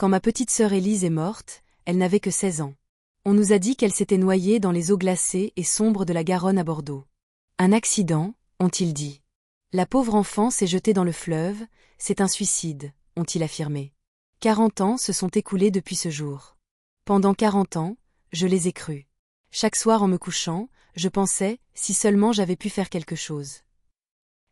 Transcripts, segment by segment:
Quand ma petite sœur Élise est morte, elle n'avait que 16 ans. On nous a dit qu'elle s'était noyée dans les eaux glacées et sombres de la Garonne à Bordeaux. Un accident, ont-ils dit. La pauvre enfant s'est jetée dans le fleuve, c'est un suicide, ont-ils affirmé. 40 ans se sont écoulés depuis ce jour. Pendant 40 ans, je les ai crus. Chaque soir en me couchant, je pensais, si seulement j'avais pu faire quelque chose.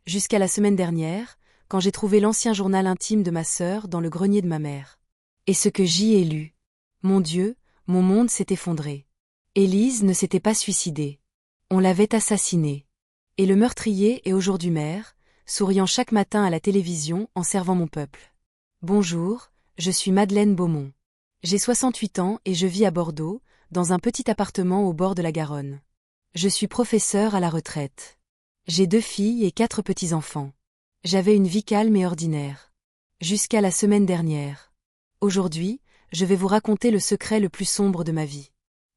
Jusqu'à la semaine dernière, quand j'ai trouvé l'ancien journal intime de ma sœur dans le grenier de ma mère. Et ce que j'y ai lu. Mon Dieu, mon monde s'est effondré. Élise ne s'était pas suicidée. On l'avait assassinée. Et le meurtrier est aujourd'hui maire, souriant chaque matin à la télévision en servant mon peuple. Bonjour, je suis Madeleine Beaumont. J'ai 68 ans et je vis à Bordeaux, dans un petit appartement au bord de la Garonne. Je suis professeure à la retraite. J'ai 2 filles et 4 petits-enfants. J'avais une vie calme et ordinaire. Jusqu'à la semaine dernière. Aujourd'hui, je vais vous raconter le secret le plus sombre de ma vie.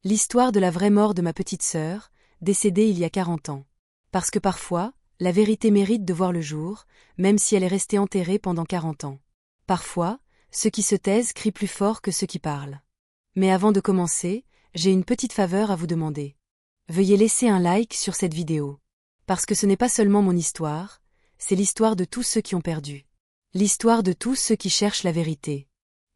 L'histoire de la vraie mort de ma petite sœur, décédée il y a 40 ans. Parce que parfois, la vérité mérite de voir le jour, même si elle est restée enterrée pendant 40 ans. Parfois, ceux qui se taisent crient plus fort que ceux qui parlent. Mais avant de commencer, j'ai une petite faveur à vous demander. Veuillez laisser un like sur cette vidéo. Parce que ce n'est pas seulement mon histoire, c'est l'histoire de tous ceux qui ont perdu. L'histoire de tous ceux qui cherchent la vérité.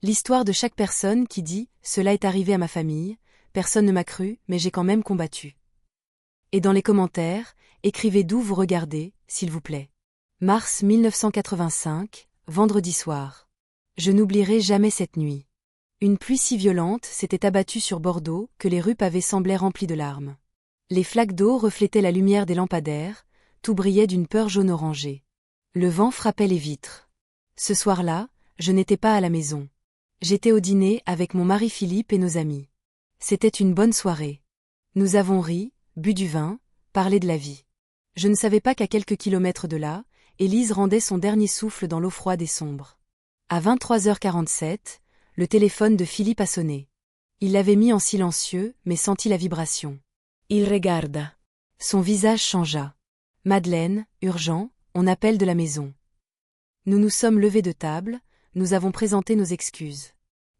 L'histoire de chaque personne qui dit « Cela est arrivé à ma famille, personne ne m'a cru, mais j'ai quand même combattu ». Et dans les commentaires, écrivez d'où vous regardez, s'il vous plaît. Mars 1985, vendredi soir. Je n'oublierai jamais cette nuit. Une pluie si violente s'était abattue sur Bordeaux que les rues pavées semblaient remplies de larmes. Les flaques d'eau reflétaient la lumière des lampadaires, tout brillait d'une peur jaune orangée. Le vent frappait les vitres. Ce soir-là, je n'étais pas à la maison. J'étais au dîner avec mon mari Philippe et nos amis. C'était une bonne soirée. Nous avons ri, bu du vin, parlé de la vie. Je ne savais pas qu'à quelques kilomètres de là, Élise rendait son dernier souffle dans l'eau froide et sombre. À 23h47, le téléphone de Philippe a sonné. Il l'avait mis en silencieux, mais sentit la vibration. Il regarda. Son visage changea. Madeleine, urgent, on appelle de la maison. Nous nous sommes levés de table, nous avons présenté nos excuses.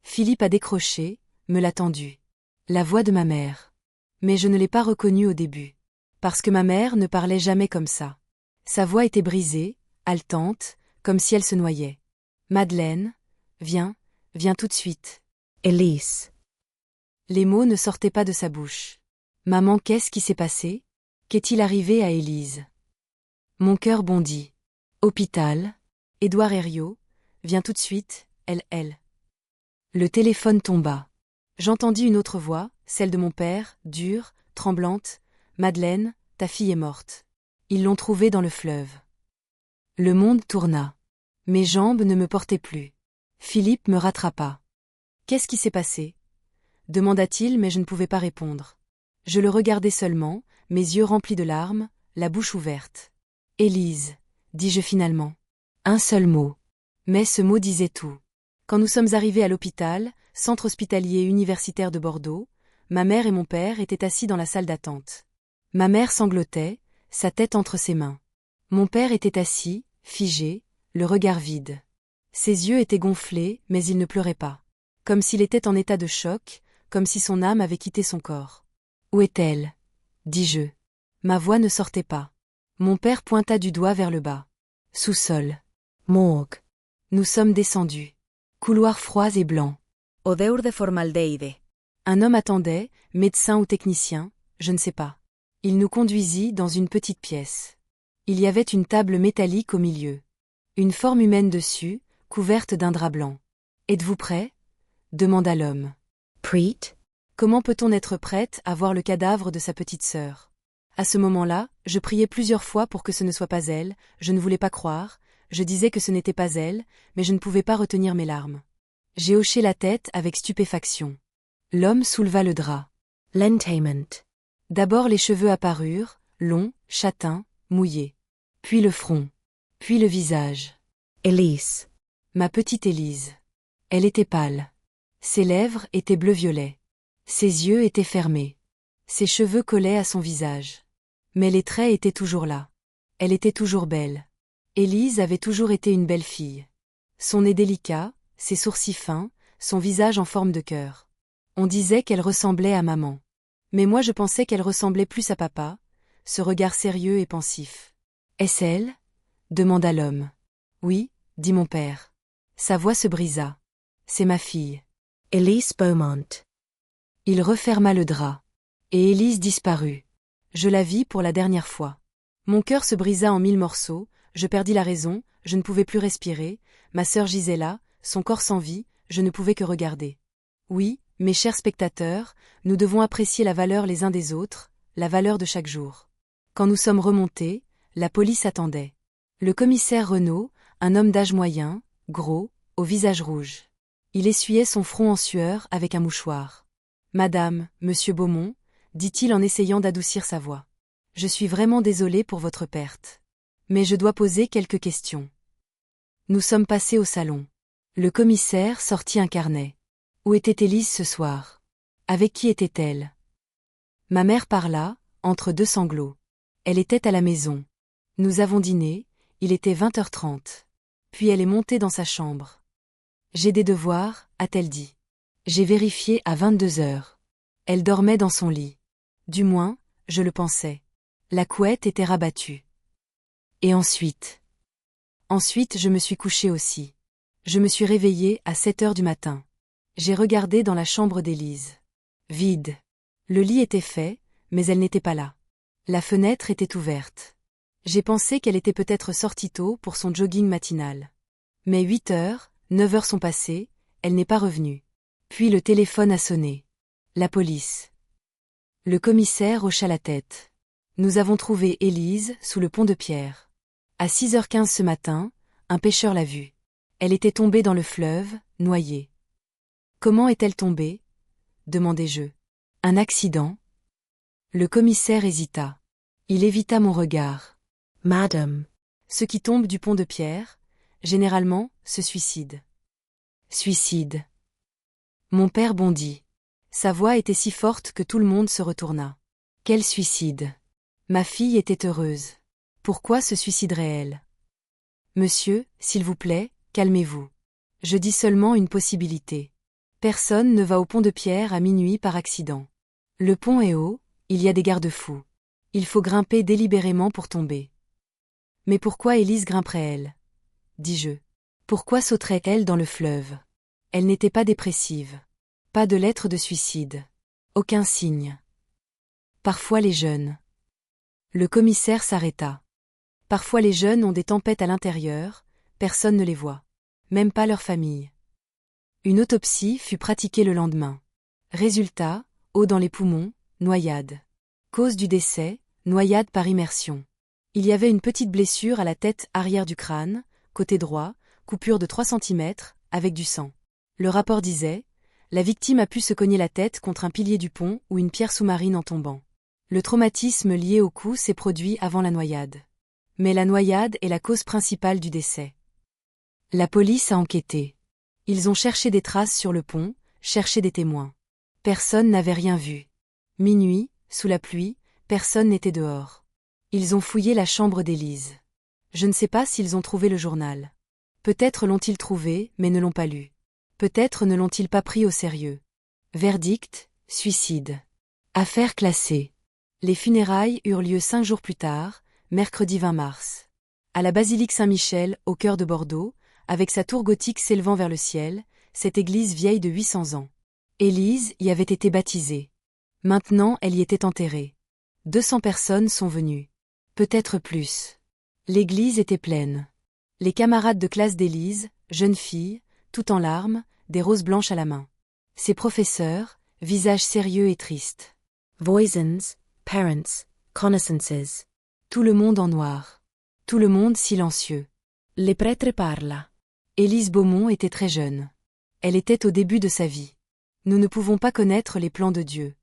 Philippe a décroché, me l'a tendu. La voix de ma mère. Mais je ne l'ai pas reconnue au début. Parce que ma mère ne parlait jamais comme ça. Sa voix était brisée, haletante, comme si elle se noyait. Madeleine, viens tout de suite. Élise. Les mots ne sortaient pas de sa bouche. Maman, qu'est-ce qui s'est passé? Qu'est-il arrivé à Élise? Mon cœur bondit. Hôpital. Édouard Herriot, viens tout de suite, elle. Le téléphone tomba. J'entendis une autre voix, celle de mon père, dure, tremblante. Madeleine, ta fille est morte. Ils l'ont trouvée dans le fleuve. Le monde tourna. Mes jambes ne me portaient plus. Philippe me rattrapa. Qu'est-ce qui s'est passé? Demanda-t-il, mais je ne pouvais pas répondre. Je le regardais seulement, mes yeux remplis de larmes, la bouche ouverte. Élise, dis-je finalement. Un seul mot. Mais ce mot disait tout. Quand nous sommes arrivés à l'hôpital, centre hospitalier universitaire de Bordeaux, ma mère et mon père étaient assis dans la salle d'attente. Ma mère sanglotait, sa tête entre ses mains. Mon père était assis, figé, le regard vide. Ses yeux étaient gonflés, mais il ne pleurait pas. Comme s'il était en état de choc, comme si son âme avait quitté son corps. Où est-elle? dis-je. Ma voix ne sortait pas. Mon père pointa du doigt vers le bas. Sous-sol. Morgue. Nous sommes descendus. Couloirs froids et blancs. Odeur de formaldehyde. Un homme attendait, médecin ou technicien, je ne sais pas. Il nous conduisit dans une petite pièce. Il y avait une table métallique au milieu. Une forme humaine dessus, couverte d'un drap blanc. Êtes-vous prêt? demanda l'homme. Prête? Comment peut-on être prête à voir le cadavre de sa petite sœur? À ce moment-là, je priais plusieurs fois pour que ce ne soit pas elle, je ne voulais pas croire, je disais que ce n'était pas elle, mais je ne pouvais pas retenir mes larmes. J'ai hoché la tête avec stupéfaction. L'homme souleva le drap. L'entertainment. D'abord les cheveux apparurent, longs, châtains, mouillés. Puis le front. Puis le visage. Élise. Ma petite Élise. Elle était pâle. Ses lèvres étaient bleu-violet. Ses yeux étaient fermés. Ses cheveux collaient à son visage. Mais les traits étaient toujours là. Elle était toujours belle. Élise avait toujours été une belle fille. Son nez délicat, ses sourcils fins, son visage en forme de cœur. On disait qu'elle ressemblait à maman. Mais moi je pensais qu'elle ressemblait plus à papa, ce regard sérieux et pensif. Est-ce elle? Demanda l'homme. Oui, dit mon père. Sa voix se brisa. C'est ma fille. Elise Beaumont. Il referma le drap. Et Elise disparut. Je la vis pour la dernière fois. Mon cœur se brisa en 1000 morceaux, je perdis la raison, je ne pouvais plus respirer, ma sœur gisait là, son corps sans vie, je ne pouvais que regarder. Oui, mes chers spectateurs, nous devons apprécier la valeur les uns des autres, la valeur de chaque jour. Quand nous sommes remontés, la police attendait. Le commissaire Renaud, un homme d'âge moyen, gros, au visage rouge. Il essuyait son front en sueur avec un mouchoir. « Madame, monsieur Beaumont », dit-il en essayant d'adoucir sa voix. « Je suis vraiment désolé pour votre perte. Mais je dois poser quelques questions. » Nous sommes passés au salon. Le commissaire sortit un carnet. Où était Élise ce soir? Avec qui était-elle? Ma mère parla, entre deux sanglots. Elle était à la maison. Nous avons dîné, il était 20h30. Puis elle est montée dans sa chambre. J'ai des devoirs, a-t-elle dit. J'ai vérifié à 22h. Elle dormait dans son lit. Du moins, je le pensais. La couette était rabattue. Et ensuite? Ensuite je me suis couchée aussi. Je me suis réveillée à 7h du matin. J'ai regardé dans la chambre d'Élise. Vide. Le lit était fait, mais elle n'était pas là. La fenêtre était ouverte. J'ai pensé qu'elle était peut-être sortie tôt pour son jogging matinal. Mais 8h, 9h sont passées, elle n'est pas revenue. Puis le téléphone a sonné. La police. Le commissaire hocha la tête. Nous avons trouvé Élise sous le pont de pierre. À 6h15 ce matin, un pêcheur l'a vue. Elle était tombée dans le fleuve, noyée. Comment est-elle tombée? Demandai-je. Un accident? Le commissaire hésita. Il évita mon regard. Madame. Ceux qui tombent du pont de pierre, généralement, se suicident. Suicide. Mon père bondit. Sa voix était si forte que tout le monde se retourna. Quel suicide? Ma fille était heureuse. Pourquoi se suiciderait-elle? Monsieur, s'il vous plaît, calmez-vous. Je dis seulement une possibilité. Personne ne va au pont de pierre à minuit par accident. Le pont est haut, il y a des garde-fous. Il faut grimper délibérément pour tomber. Mais pourquoi Élise grimperait-elle? Dis-je. Pourquoi sauterait-elle dans le fleuve? Elle n'était pas dépressive. Pas de lettre de suicide. Aucun signe. Parfois les jeunes. Le commissaire s'arrêta. Parfois les jeunes ont des tempêtes à l'intérieur, personne ne les voit. Même pas leur famille. Une autopsie fut pratiquée le lendemain. Résultat, eau dans les poumons, noyade. Cause du décès, noyade par immersion. Il y avait une petite blessure à la tête arrière du crâne, côté droit, coupure de 3 cm, avec du sang. Le rapport disait, la victime a pu se cogner la tête contre un pilier du pont ou une pierre sous-marine en tombant. Le traumatisme lié au coup s'est produit avant la noyade. Mais la noyade est la cause principale du décès. La police a enquêté. Ils ont cherché des traces sur le pont, cherché des témoins. Personne n'avait rien vu. Minuit, sous la pluie, personne n'était dehors. Ils ont fouillé la chambre d'Élise. Je ne sais pas s'ils ont trouvé le journal. Peut-être l'ont-ils trouvé, mais ne l'ont pas lu. Peut-être ne l'ont-ils pas pris au sérieux. Verdict, suicide. Affaire classée. Les funérailles eurent lieu 5 jours plus tard, mercredi 20 mars. À la basilique Saint-Michel, au cœur de Bordeaux, avec sa tour gothique s'élevant vers le ciel, cette église vieille de 800 ans. Élise y avait été baptisée. Maintenant elle y était enterrée. 200 personnes sont venues. Peut-être plus. L'église était pleine. Les camarades de classe d'Élise, jeunes filles, tout en larmes, des roses blanches à la main. Ses professeurs, visages sérieux et tristes. Voisins, parents, connaissances. Tout le monde en noir. Tout le monde silencieux. Les prêtres parlent. Élise Beaumont était très jeune. Elle était au début de sa vie. Nous ne pouvons pas connaître les plans de Dieu.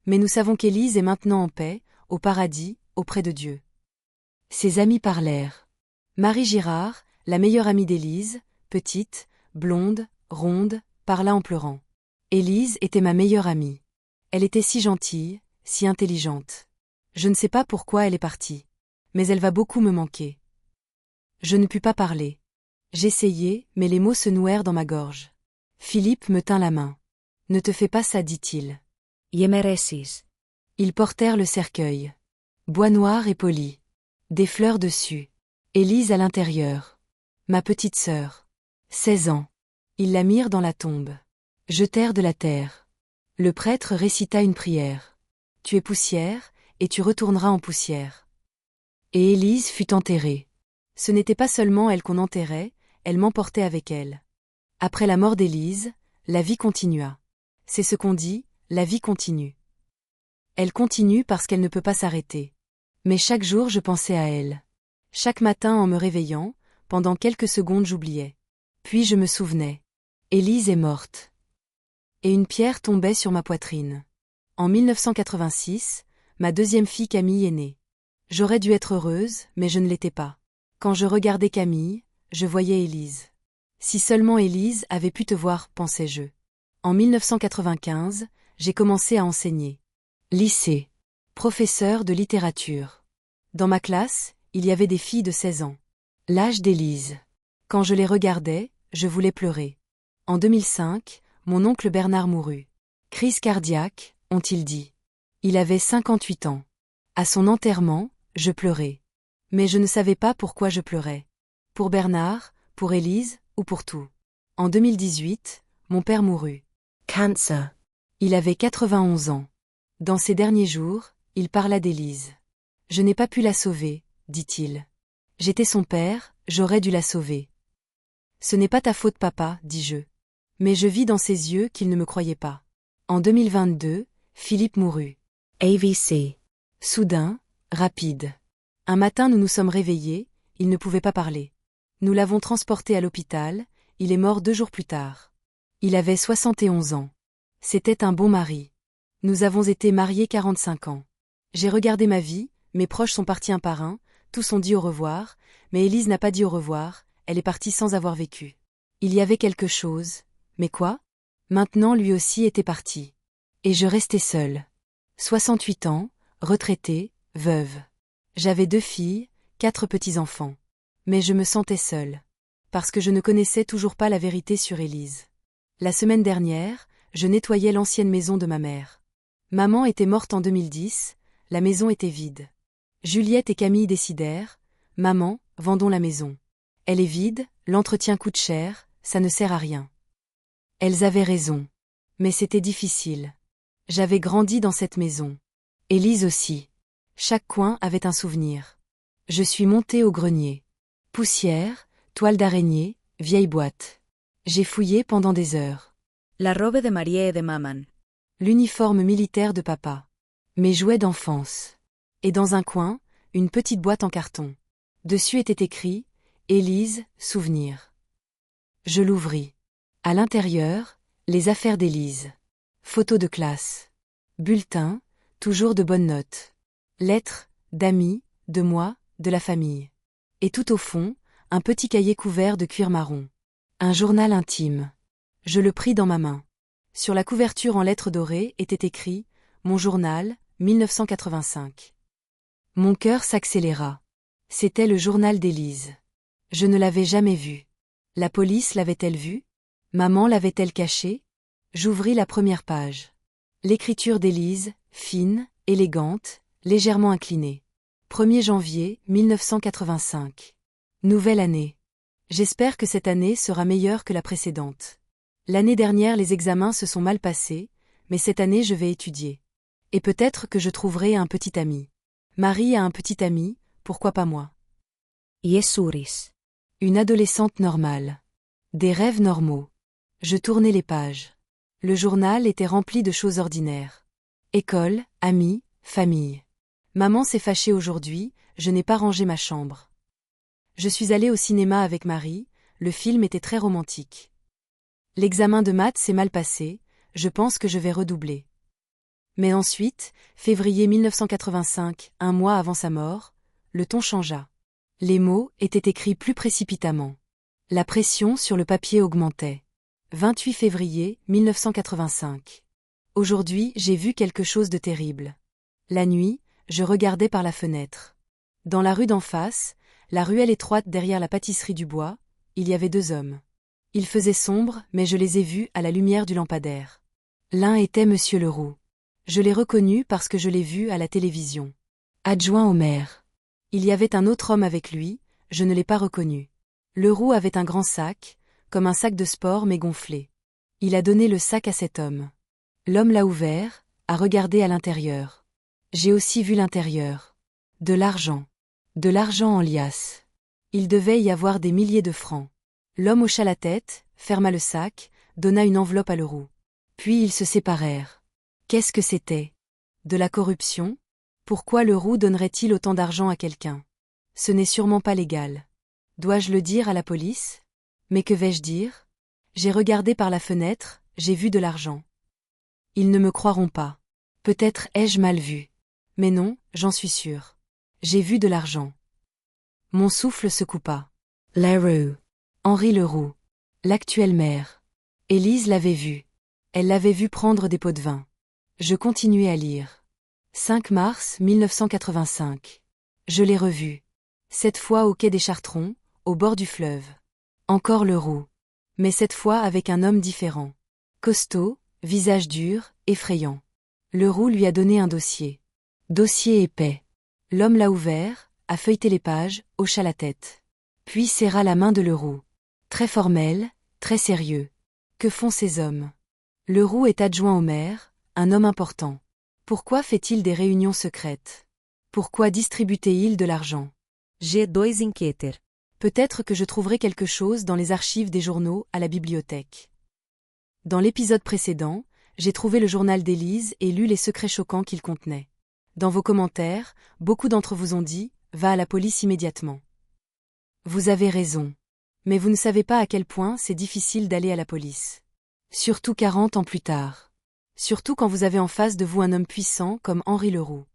Mais nous savons qu'Élise est maintenant en paix, au paradis, auprès de Dieu. Ses amis parlèrent. Marie Girard, la meilleure amie d'Élise, petite, blonde, ronde, parla en pleurant. Élise était ma meilleure amie. Elle était si gentille, si intelligente. Je ne sais pas pourquoi elle est partie. Mais elle va beaucoup me manquer. Je ne pus pas parler. J'essayai, mais les mots se nouèrent dans ma gorge. Philippe me tint la main. Ne te fais pas ça, dit-il. Yemeresis. Ils portèrent le cercueil. Bois noir et poli. Des fleurs dessus. Élise à l'intérieur. Ma petite sœur. 16 ans. Ils la mirent dans la tombe. Jetèrent de la terre. Le prêtre récita une prière. Tu es poussière, et tu retourneras en poussière. Et Élise fut enterrée. Ce n'était pas seulement elle qu'on enterrait, elle m'emportait avec elle. Après la mort d'Élise, la vie continua. C'est ce qu'on dit, la vie continue. Elle continue parce qu'elle ne peut pas s'arrêter. Mais chaque jour je pensais à elle. Chaque matin en me réveillant, pendant quelques secondes j'oubliais. Puis je me souvenais. Élise est morte. Et une pierre tombait sur ma poitrine. En 1986, ma deuxième fille Camille est née. J'aurais dû être heureuse, mais je ne l'étais pas. Quand je regardais Camille, je voyais Élise. Si seulement Élise avait pu te voir, pensais-je. En 1995, j'ai commencé à enseigner. Lycée. Professeur de littérature. Dans ma classe, il y avait des filles de 16 ans. L'âge d'Élise. Quand je les regardais, je voulais pleurer. En 2005, mon oncle Bernard mourut. Crise cardiaque, ont-ils dit. Il avait 58 ans. À son enterrement, je pleurais. Mais je ne savais pas pourquoi je pleurais. Pour Bernard, pour Élise, ou pour tout. En 2018, mon père mourut. Cancer. Il avait 91 ans. Dans ces derniers jours, il parla d'Élise. Je n'ai pas pu la sauver, dit-il. J'étais son père, j'aurais dû la sauver. Ce n'est pas ta faute, papa, dis-je. Mais je vis dans ses yeux qu'il ne me croyait pas. En 2022, Philippe mourut. AVC. Soudain, rapide. Un matin nous nous sommes réveillés, il ne pouvait pas parler. Nous l'avons transporté à l'hôpital, il est mort 2 jours plus tard. Il avait 71 ans. C'était un bon mari. Nous avons été mariés 45 ans. J'ai regardé ma vie, mes proches sont partis un par un, tous ont dit au revoir, mais Élise n'a pas dit au revoir, elle est partie sans avoir vécu. Il y avait quelque chose, mais quoi? Maintenant lui aussi était parti. Et je restais seule. 68 ans, retraitée, veuve. J'avais 2 filles, 4 petits-enfants. Mais je me sentais seule. Parce que je ne connaissais toujours pas la vérité sur Élise. La semaine dernière, je nettoyais l'ancienne maison de ma mère. Maman était morte en 2010, la maison était vide. Juliette et Camille décidèrent, « Maman, vendons la maison. Elle est vide, l'entretien coûte cher, ça ne sert à rien. » Elles avaient raison. Mais c'était difficile. J'avais grandi dans cette maison. Élise aussi. Chaque coin avait un souvenir. Je suis montée au grenier. Poussière, toile d'araignée, vieille boîte. J'ai fouillé pendant des heures. La robe de Maria et de Maman. L'uniforme militaire de papa. Mes jouets d'enfance. Et dans un coin, une petite boîte en carton. Dessus était écrit « Élise, souvenir ». Je l'ouvris. À l'intérieur, les affaires d'Élise. Photos de classe. Bulletins, toujours de bonnes notes. Lettres, d'amis, de moi, de la famille. Et tout au fond, un petit cahier couvert de cuir marron. Un journal intime. Je le pris dans ma main. Sur la couverture en lettres dorées était écrit « Mon journal, 1985 ». Mon cœur s'accéléra. C'était le journal d'Élise. Je ne l'avais jamais vu. La police l'avait-elle vu? Maman l'avait-elle caché? J'ouvris la première page. L'écriture d'Élise, fine, élégante, légèrement inclinée. 1er janvier 1985. Nouvelle année. J'espère que cette année sera meilleure que la précédente. L'année dernière les examens se sont mal passés, mais cette année je vais étudier. Et peut-être que je trouverai un petit ami. Marie a un petit ami, pourquoi pas moi? Yesuris. Une adolescente normale. Des rêves normaux. Je tournais les pages. Le journal était rempli de choses ordinaires. École, amis, famille. Maman s'est fâchée aujourd'hui, je n'ai pas rangé ma chambre. Je suis allée au cinéma avec Marie, le film était très romantique. L'examen de maths s'est mal passé, je pense que je vais redoubler. Mais ensuite, février 1985, un mois avant sa mort, le ton changea. Les mots étaient écrits plus précipitamment. La pression sur le papier augmentait. 28 février 1985. Aujourd'hui, j'ai vu quelque chose de terrible. La nuit, je regardais par la fenêtre. Dans la rue d'en face, la ruelle étroite derrière la pâtisserie du bois, il y avait 2 hommes. Il faisait sombre, mais je les ai vus à la lumière du lampadaire. L'un était Monsieur Leroux. Je l'ai reconnu parce que je l'ai vu à la télévision. Adjoint au maire. Il y avait un autre homme avec lui, je ne l'ai pas reconnu. Leroux avait un grand sac, comme un sac de sport mais gonflé. Il a donné le sac à cet homme. L'homme l'a ouvert, a regardé à l'intérieur. J'ai aussi vu l'intérieur. De l'argent. De l'argent en liasse. Il devait y avoir des milliers de francs. L'homme hocha la tête, ferma le sac, donna une enveloppe à Leroux. Puis ils se séparèrent. Qu'est-ce que c'était? De la corruption? Pourquoi Leroux donnerait-il autant d'argent à quelqu'un? Ce n'est sûrement pas légal. Dois-je le dire à la police? Mais que vais-je dire? J'ai regardé par la fenêtre, j'ai vu de l'argent. Ils ne me croiront pas. Peut-être ai-je mal vu. Mais non, j'en suis sûre. J'ai vu de l'argent. Mon souffle se coupa. Leroux. Henri Leroux. L'actuel maire. Élise l'avait vu. Elle l'avait vu prendre des pots de vin. Je continuai à lire. 5 mars 1985. Je l'ai revu. Cette fois au quai des Chartrons, au bord du fleuve. Encore Leroux. Mais cette fois avec un homme différent. Costaud, visage dur, effrayant. Leroux lui a donné un dossier. Dossier épais. L'homme l'a ouvert, a feuilleté les pages, hocha la tête. Puis serra la main de Leroux. Très formel, très sérieux. Que font ces hommes? Leroux est adjoint au maire, un homme important. Pourquoi fait-il des réunions secrètes? Pourquoi distribue-t-il de l'argent? G2 Inquieter. Peut-être que je trouverai quelque chose dans les archives des journaux à la bibliothèque. Dans l'épisode précédent, j'ai trouvé le journal d'Élise et lu les secrets choquants qu'il contenait. Dans vos commentaires, beaucoup d'entre vous ont dit « Va à la police immédiatement ». Vous avez raison. Mais vous ne savez pas à quel point c'est difficile d'aller à la police. Surtout 40 ans plus tard. Surtout quand vous avez en face de vous un homme puissant comme Henri Leroux.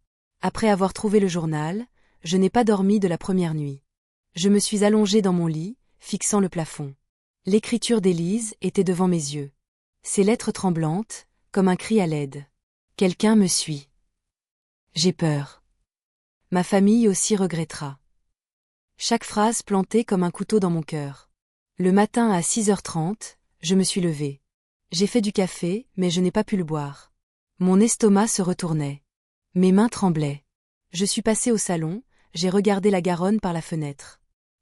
Après avoir trouvé le journal, je n'ai pas dormi de la première nuit. Je me suis allongée dans mon lit, fixant le plafond. L'écriture d'Élise était devant mes yeux. Ses lettres tremblantes, comme un cri à l'aide. Quelqu'un me suit. J'ai peur. Ma famille aussi regrettera. Chaque phrase plantée comme un couteau dans mon cœur. Le matin à 6h30, je me suis levée. J'ai fait du café, mais je n'ai pas pu le boire. Mon estomac se retournait. Mes mains tremblaient. Je suis passée au salon, j'ai regardé la Garonne par la fenêtre.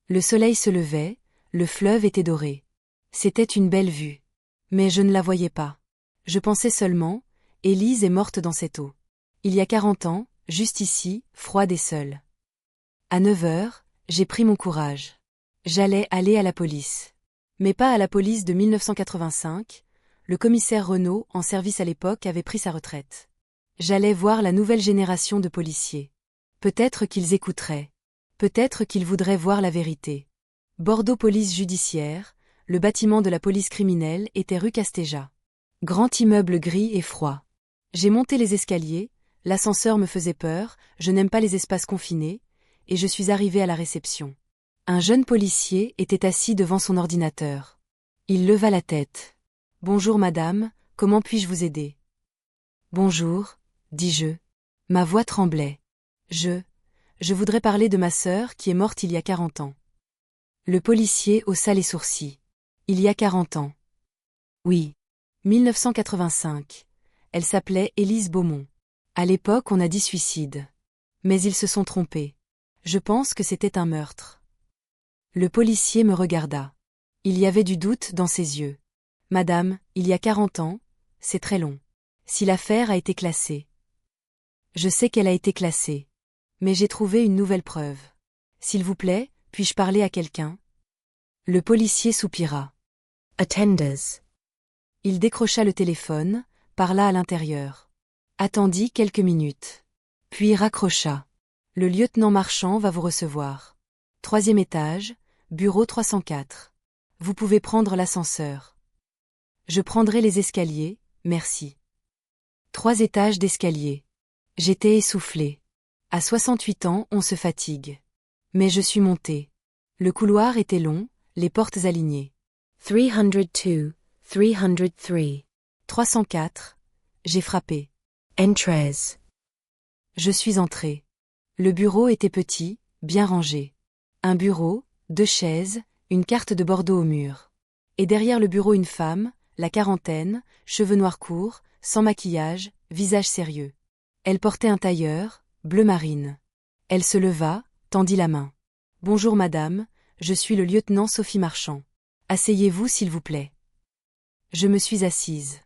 Le soleil se levait, le fleuve était doré. C'était une belle vue. Mais je ne la voyais pas. Je pensais seulement, Élise est morte dans cette eau. Il y a 40 ans, juste ici, froide et seule. À 9h, j'ai pris mon courage. J'allais aller à la police. Mais pas à la police de 1985, le commissaire Renaud, en service à l'époque, avait pris sa retraite. J'allais voir la nouvelle génération de policiers. Peut-être qu'ils écouteraient. Peut-être qu'ils voudraient voir la vérité. Bordeaux Police Judiciaire, le bâtiment de la police criminelle était rue Castéja. Grand immeuble gris et froid. J'ai monté les escaliers, l'ascenseur me faisait peur, je n'aime pas les espaces confinés, et je suis arrivée à la réception. Un jeune policier était assis devant son ordinateur. Il leva la tête. « Bonjour madame, comment puis-je vous aider ?»« Bonjour, dis-je. Ma voix tremblait. Je voudrais parler de ma sœur qui est morte il y a 40 ans. Le policier haussa les sourcils. Il y a 40 ans. Oui. 1985. Elle s'appelait Élise Beaumont. À l'époque on a dit suicide. Mais ils se sont trompés. Je pense que c'était un meurtre. Le policier me regarda. Il y avait du doute dans ses yeux. Madame, il y a 40 ans, c'est très long. Si l'affaire a été classée. Je sais qu'elle a été classée. Mais j'ai trouvé une nouvelle preuve. S'il vous plaît, puis-je parler à quelqu'un? Le policier soupira. Attendez. Il décrocha le téléphone, parla à l'intérieur. Attendit quelques minutes. Puis raccrocha. Le lieutenant Marchand va vous recevoir. 3e étage, bureau 304. Vous pouvez prendre l'ascenseur. Je prendrai les escaliers, merci. 3 étages d'escalier. J'étais essoufflée. À 68 ans, on se fatigue. Mais je suis montée. Le couloir était long, les portes alignées. 302, 303. 304. J'ai frappé. Entrez. Je suis entrée. Le bureau était petit, bien rangé. Un bureau, 2 chaises, une carte de Bordeaux au mur. Et derrière le bureau une femme, la quarantaine, cheveux noirs courts, sans maquillage, visage sérieux. Elle portait un tailleur, bleu marine. Elle se leva, tendit la main. « Bonjour madame, je suis le lieutenant Sophie Marchand. Asseyez-vous s'il vous plaît. » Je me suis assise.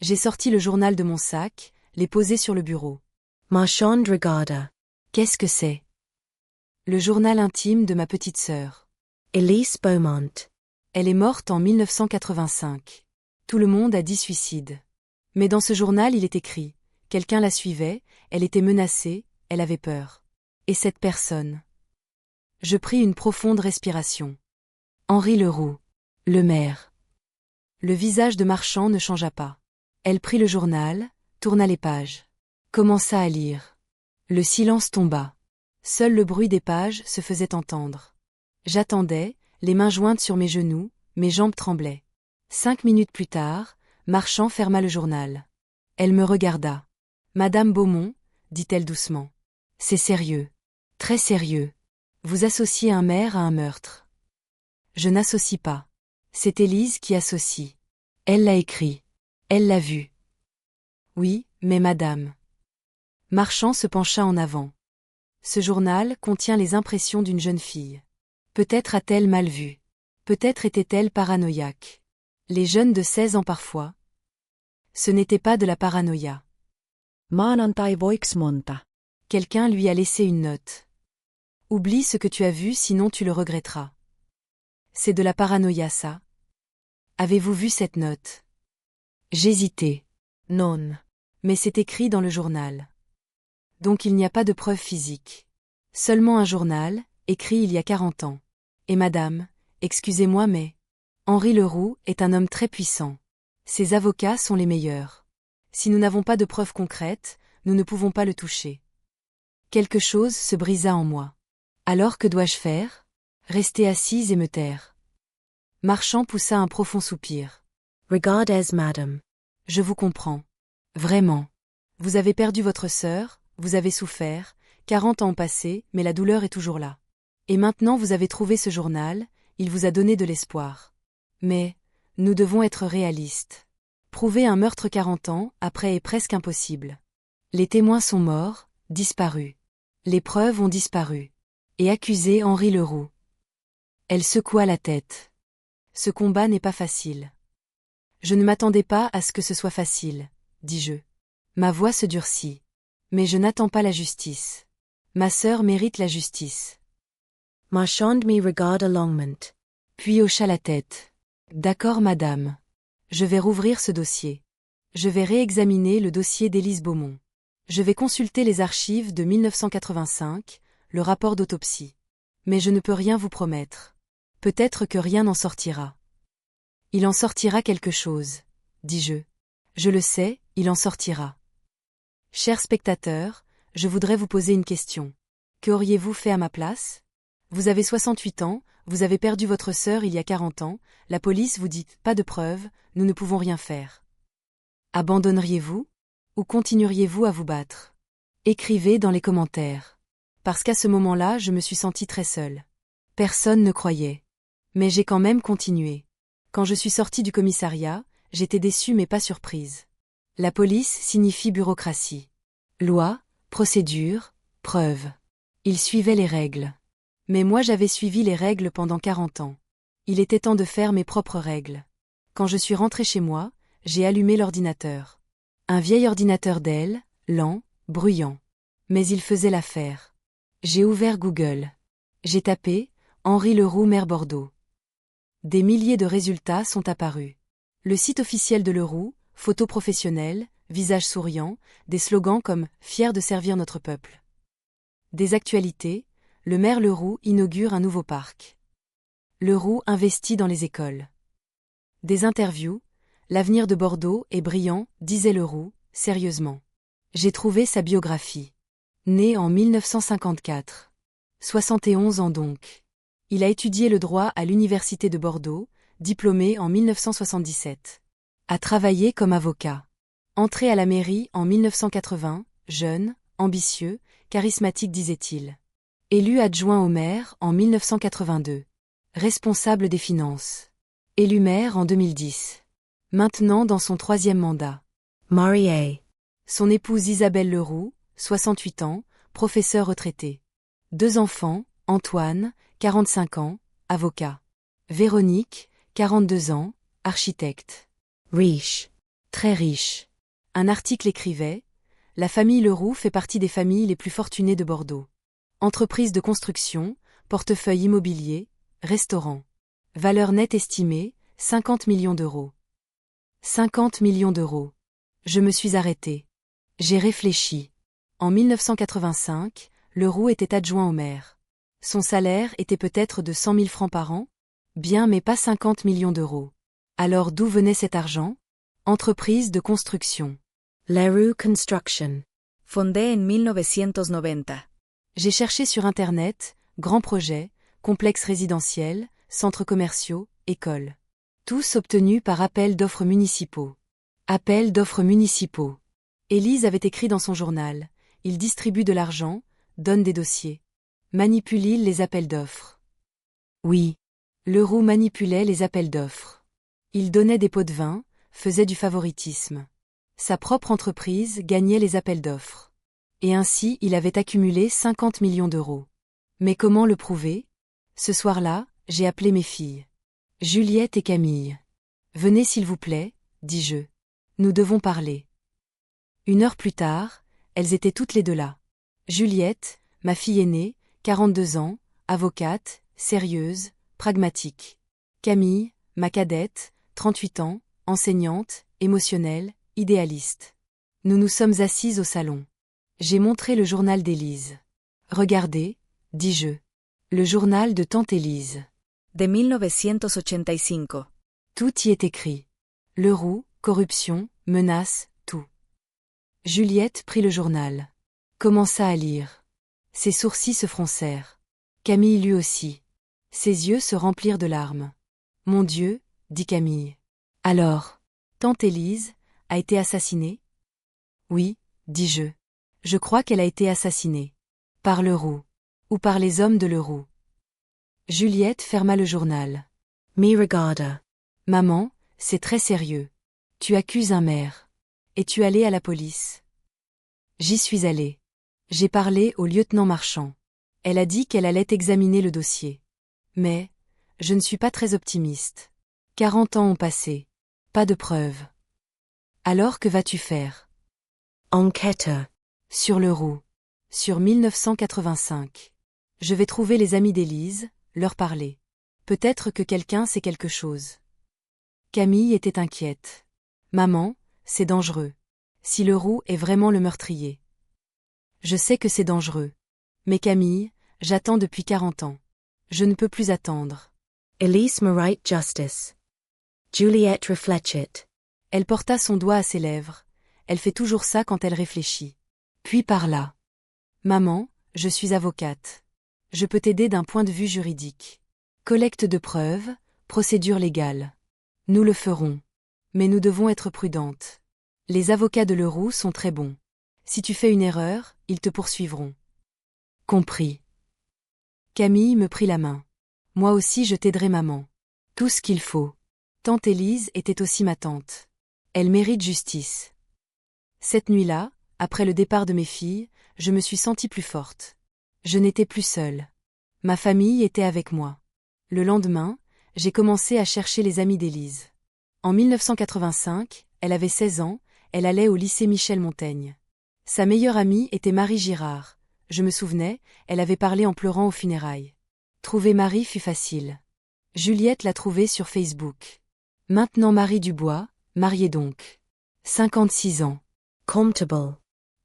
J'ai sorti le journal de mon sac, l'ai posé sur le bureau. Marchand regarda. Qu'est-ce que c'est? Le journal intime de ma petite sœur. Elise Beaumont. Elle est morte en 1985. Tout le monde a dit suicide. Mais dans ce journal il est écrit, quelqu'un la suivait, elle était menacée, elle avait peur. Et cette personne? Je pris une profonde respiration. Henri Leroux, le maire. Le visage de Marchand ne changea pas. Elle prit le journal, tourna les pages. Commença à lire. Le silence tomba. Seul le bruit des pages se faisait entendre. J'attendais, les mains jointes sur mes genoux, mes jambes tremblaient. 5 minutes plus tard, Marchand ferma le journal. Elle me regarda. « Madame Beaumont, dit-elle doucement. C'est sérieux. Très sérieux. Vous associez un maire à un meurtre. Je n'associe pas. C'est Élise qui associe. Elle l'a écrit. Elle l'a vu. Oui, mais madame. » Marchand se pencha en avant. Ce journal contient les impressions d'une jeune fille. Peut-être a-t-elle mal vu. Peut-être était-elle paranoïaque. Les jeunes de 16 ans parfois. Ce n'était pas de la paranoïa. Maanantai voiks monta. Quelqu'un lui a laissé une note. Oublie ce que tu as vu sinon tu le regretteras. C'est de la paranoïa ça. Avez-vous vu cette note? J'hésitais. Non. Mais c'est écrit dans le journal. Donc il n'y a pas de preuve physique. Seulement un journal, écrit il y a 40 ans. Et madame, excusez-moi mais... Henri Leroux est un homme très puissant. Ses avocats sont les meilleurs. Si nous n'avons pas de preuves concrètes, nous ne pouvons pas le toucher. Quelque chose se brisa en moi. Alors que dois-je faire? Rester assise et me taire. Marchand poussa un profond soupir. Regardes, madame. Je vous comprends. Vraiment. Vous avez perdu votre sœur, vous avez souffert, 40 ans ont passé, mais la douleur est toujours là. Et maintenant vous avez trouvé ce journal, il vous a donné de l'espoir. Mais, nous devons être réalistes. Prouver un meurtre 40 ans après est presque impossible. Les témoins sont morts, disparus. Les preuves ont disparu. Et accusé Henri Leroux. Elle secoua la tête. Ce combat n'est pas facile. Je ne m'attendais pas à ce que ce soit facile, dis-je. Ma voix se durcit. Mais je n'attends pas la justice. Ma sœur mérite la justice. Marchand me regarda longement. Puis hocha la tête. D'accord madame. Je vais rouvrir ce dossier. Je vais réexaminer le dossier d'Élise Beaumont. Je vais consulter les archives de 1985, le rapport d'autopsie. Mais je ne peux rien vous promettre. Peut-être que rien n'en sortira. Il en sortira quelque chose, dis-je. Je le sais, il en sortira. Chers spectateurs, je voudrais vous poser une question. Que auriez-vous fait à ma place? Vous avez 68 ans, vous avez perdu votre sœur il y a 40 ans, la police vous dit « pas de preuves, nous ne pouvons rien faire ». Abandonneriez-vous? Ou continueriez-vous à vous battre? Écrivez dans les commentaires. Parce qu'à ce moment-là, je me suis sentie très seule. Personne ne croyait. Mais j'ai quand même continué. Quand je suis sortie du commissariat, j'étais déçue mais pas surprise. La police signifie bureaucratie. Loi, procédure, preuve. Ils suivaient les règles. Mais moi j'avais suivi les règles pendant 40 ans. Il était temps de faire mes propres règles. Quand je suis rentrée chez moi, j'ai allumé l'ordinateur. Un vieil ordinateur Dell, lent, bruyant. Mais il faisait l'affaire. J'ai ouvert Google. J'ai tapé « Henri Leroux maire Bordeaux ». Des milliers de résultats sont apparus. Le site officiel de Leroux, photo professionnelle, visage souriant, des slogans comme « Fier de servir notre peuple ». Des actualités, le maire Leroux inaugure un nouveau parc. Leroux investit dans les écoles. Des interviews, l'avenir de Bordeaux est brillant, disait Leroux, sérieusement. J'ai trouvé sa biographie. Né en 1954. 71 ans donc. Il a étudié le droit à l'université de Bordeaux, diplômé en 1977. A travaillé comme avocat. Entré à la mairie en 1980, jeune, ambitieux, charismatique disait-il. Élu adjoint au maire en 1982. Responsable des finances. Élu maire en 2010. Maintenant dans son 3e mandat. Marie. Son épouse Isabelle Leroux, 68 ans, professeure retraitée. 2 enfants, Antoine, 45 ans, avocat. Véronique, 42 ans, architecte. Riche. Très riche. Un article écrivait « La famille Leroux fait partie des familles les plus fortunées de Bordeaux. Entreprise de construction, portefeuille immobilier, restaurant. Valeur nette estimée, 50 millions d'euros. 50 millions d'euros. Je me suis arrêtée. J'ai réfléchi. En 1985, Leroux était adjoint au maire. Son salaire était peut-être de 100 000 francs par an? Bien mais pas 50 millions d'euros. Alors d'où venait cet argent? Entreprise de construction. Leroux Construction. Fondé en 1990. J'ai cherché sur Internet, grands projets, complexes résidentiels, centres commerciaux, écoles. Tous obtenus par appel d'offres municipaux. Appel d'offres municipaux. Élise avait écrit dans son journal, il distribue de l'argent, donne des dossiers. Manipule-t-il les appels d'offres? Oui. Leroux manipulait les appels d'offres. Il donnait des pots de vin, faisait du favoritisme. Sa propre entreprise gagnait les appels d'offres. Et ainsi il avait accumulé 50 millions d'euros. Mais comment le prouver? Ce soir-là, j'ai appelé mes filles. Juliette et Camille. Venez s'il vous plaît, dis-je. Nous devons parler. 1 heure plus tard, elles étaient toutes les deux là. Juliette, ma fille aînée, 42 ans, avocate, sérieuse, pragmatique. Camille, ma cadette, 38 ans, enseignante, émotionnelle, idéaliste. Nous nous sommes assises au salon. J'ai montré le journal d'Élise. Regardez, dis-je. Le journal de tante Élise. De 1985. Tout y est écrit. Leroux, corruption, menaces, tout. Juliette prit le journal. Commença à lire. Ses sourcils se froncèrent. Camille lut aussi. Ses yeux se remplirent de larmes. Mon Dieu, dit Camille. Alors, tante Élise a été assassinée? Oui, dis-je. Je crois qu'elle a été assassinée. Par Leroux. Ou par les hommes de Leroux. Juliette ferma le journal. Me regarda. Maman, c'est très sérieux. Tu accuses un maire. Es-tu allée à la police? J'y suis allée. J'ai parlé au lieutenant Marchand. Elle a dit qu'elle allait examiner le dossier. Mais, je ne suis pas très optimiste. 40 ans ont passé. Pas de preuves. Alors que vas-tu faire? Enquête. Sur Leroux. Sur 1985. Je vais trouver les amis d'Élise, leur parler. Peut-être que quelqu'un sait quelque chose. Camille était inquiète. Maman, c'est dangereux. Si Leroux est vraiment le meurtrier. Je sais que c'est dangereux. Mais Camille, j'attends depuis 40 ans. Je ne peux plus attendre. Elise me write justice. Juliette réfléchit. Elle porta son doigt à ses lèvres. Elle fait toujours ça quand elle réfléchit. Puis parla. Maman, je suis avocate. Je peux t'aider d'un point de vue juridique. Collecte de preuves, procédure légale. Nous le ferons. Mais nous devons être prudentes. Les avocats de Leroux sont très bons. Si tu fais une erreur, ils te poursuivront. Compris. Camille me prit la main. Moi aussi je t'aiderai maman. Tout ce qu'il faut. Tante Élise était aussi ma tante. Elle mérite justice. Cette nuit-là, après le départ de mes filles, je me suis sentie plus forte. Je n'étais plus seule. Ma famille était avec moi. Le lendemain, j'ai commencé à chercher les amis d'Élise. En 1985, elle avait 16 ans, elle allait au lycée Michel-Montaigne. Sa meilleure amie était Marie Girard. Je me souvenais, elle avait parlé en pleurant aux funérailles. Trouver Marie fut facile. Juliette l'a trouvée sur Facebook. Maintenant Marie Dubois, mariée donc. 56 ans. Comfortable.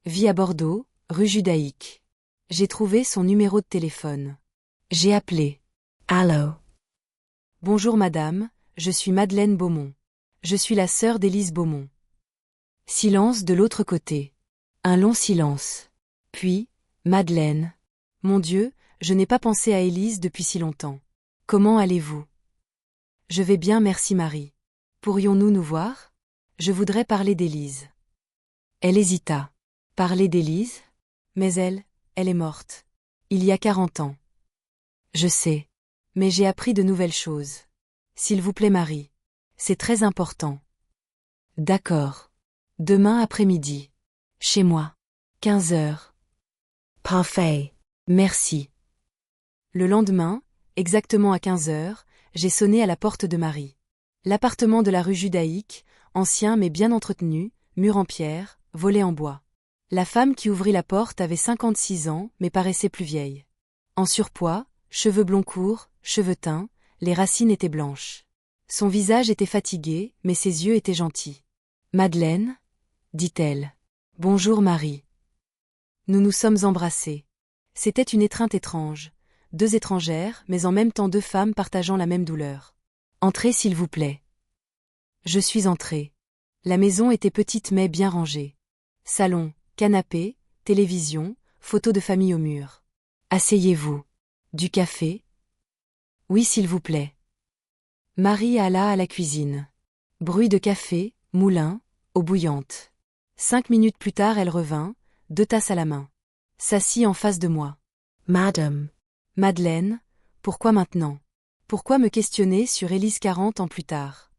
Vit à Bordeaux, rue Judaïque. J'ai trouvé son numéro de téléphone. J'ai appelé. Allô. Bonjour madame, je suis Madeleine Beaumont. Je suis la sœur d'Élise Beaumont. Silence de l'autre côté. Un long silence. Puis, Madeleine. Mon Dieu, je n'ai pas pensé à Élise depuis si longtemps. Comment allez-vous? Je vais bien merci Marie. Pourrions-nous nous voir? Je voudrais parler d'Élise. Elle hésita. Parler d'Élise? Mais elle est morte. Il y a 40 ans. Je sais. Mais j'ai appris de nouvelles choses. S'il vous plaît Marie. C'est très important. D'accord. Demain après-midi. Chez moi. 15 heures. Parfait. Merci. Le lendemain, exactement à 15 heures, j'ai sonné à la porte de Marie. L'appartement de la rue Judaïque, ancien mais bien entretenu, mur en pierre, volet en bois. La femme qui ouvrit la porte avait 56 ans, mais paraissait plus vieille. En surpoids, cheveux blonds courts, cheveux teints, les racines étaient blanches. Son visage était fatigué, mais ses yeux étaient gentils. « Madeleine ?» dit-elle. « Bonjour Marie. » Nous nous sommes embrassés. C'était une étreinte étrange. 2 étrangères, mais en même temps 2 femmes partageant la même douleur. « Entrez s'il vous plaît. » Je suis entrée. La maison était petite mais bien rangée. Salon, canapé, télévision, photos de famille au mur. « Asseyez-vous. Du café ? » « Oui s'il vous plaît. » Marie alla à la cuisine. Bruit de café, moulin, eau bouillante. 5 minutes plus tard elle revint, 2 tasses à la main. S'assit en face de moi. Madame. Madeleine, pourquoi maintenant? Pourquoi me questionner sur Élise 40 ans plus tard?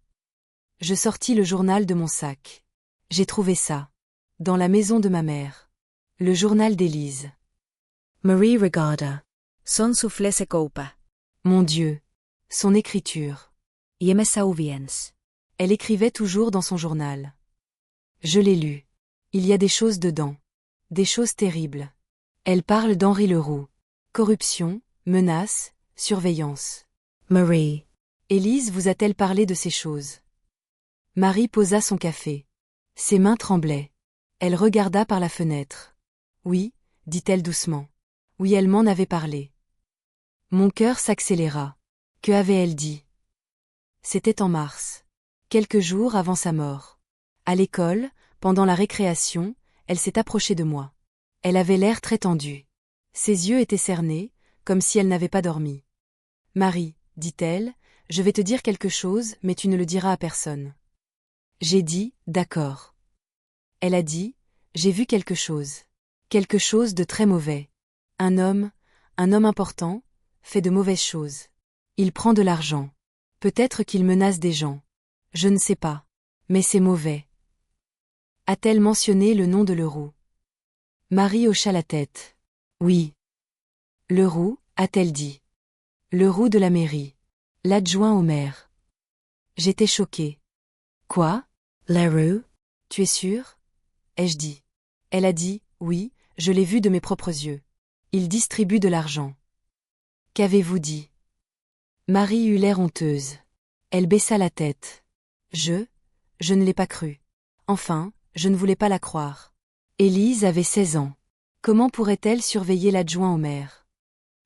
Je sortis le journal de mon sac. J'ai trouvé ça. Dans la maison de ma mère. Le journal d'Élise. Marie regarda. Son soufflé se coupa. Mon Dieu. Son écriture. Jeme sauviens. Elle écrivait toujours dans son journal. Je l'ai lu. Il y a des choses dedans. Des choses terribles. Elle parle d'Henri Leroux. Corruption, menaces, surveillance. Marie. Élise vous a-t-elle parlé de ces choses? Marie posa son café. Ses mains tremblaient. Elle regarda par la fenêtre. Oui, dit-elle doucement. Oui, elle m'en avait parlé. Mon cœur s'accéléra. Que avait-elle dit? C'était en mars. Quelques jours avant sa mort. À l'école, pendant la récréation, elle s'est approchée de moi. Elle avait l'air très tendue. Ses yeux étaient cernés, comme si elle n'avait pas dormi. Marie, dit-elle, je vais te dire quelque chose, mais tu ne le diras à personne. J'ai dit, d'accord. Elle a dit, j'ai vu quelque chose. Quelque chose de très mauvais. Un homme important, fait de mauvaises choses. Il prend de l'argent. Peut-être qu'il menace des gens. Je ne sais pas. Mais c'est mauvais. A-t-elle mentionné le nom de Leroux? Marie hocha la tête. Oui. Leroux, a-t-elle dit. Leroux de la mairie. L'adjoint au maire. J'étais choquée. Quoi? Leroux? Tu es sûre? Ai-je dit. Elle a dit, oui, je l'ai vu de mes propres yeux. Il distribue de l'argent. Qu'avez-vous dit? Marie eut l'air honteuse. Elle baissa la tête. Je ne l'ai pas cru. Enfin, je ne voulais pas la croire. Élise avait 16 ans. Comment pourrait-elle surveiller l'adjoint au maire?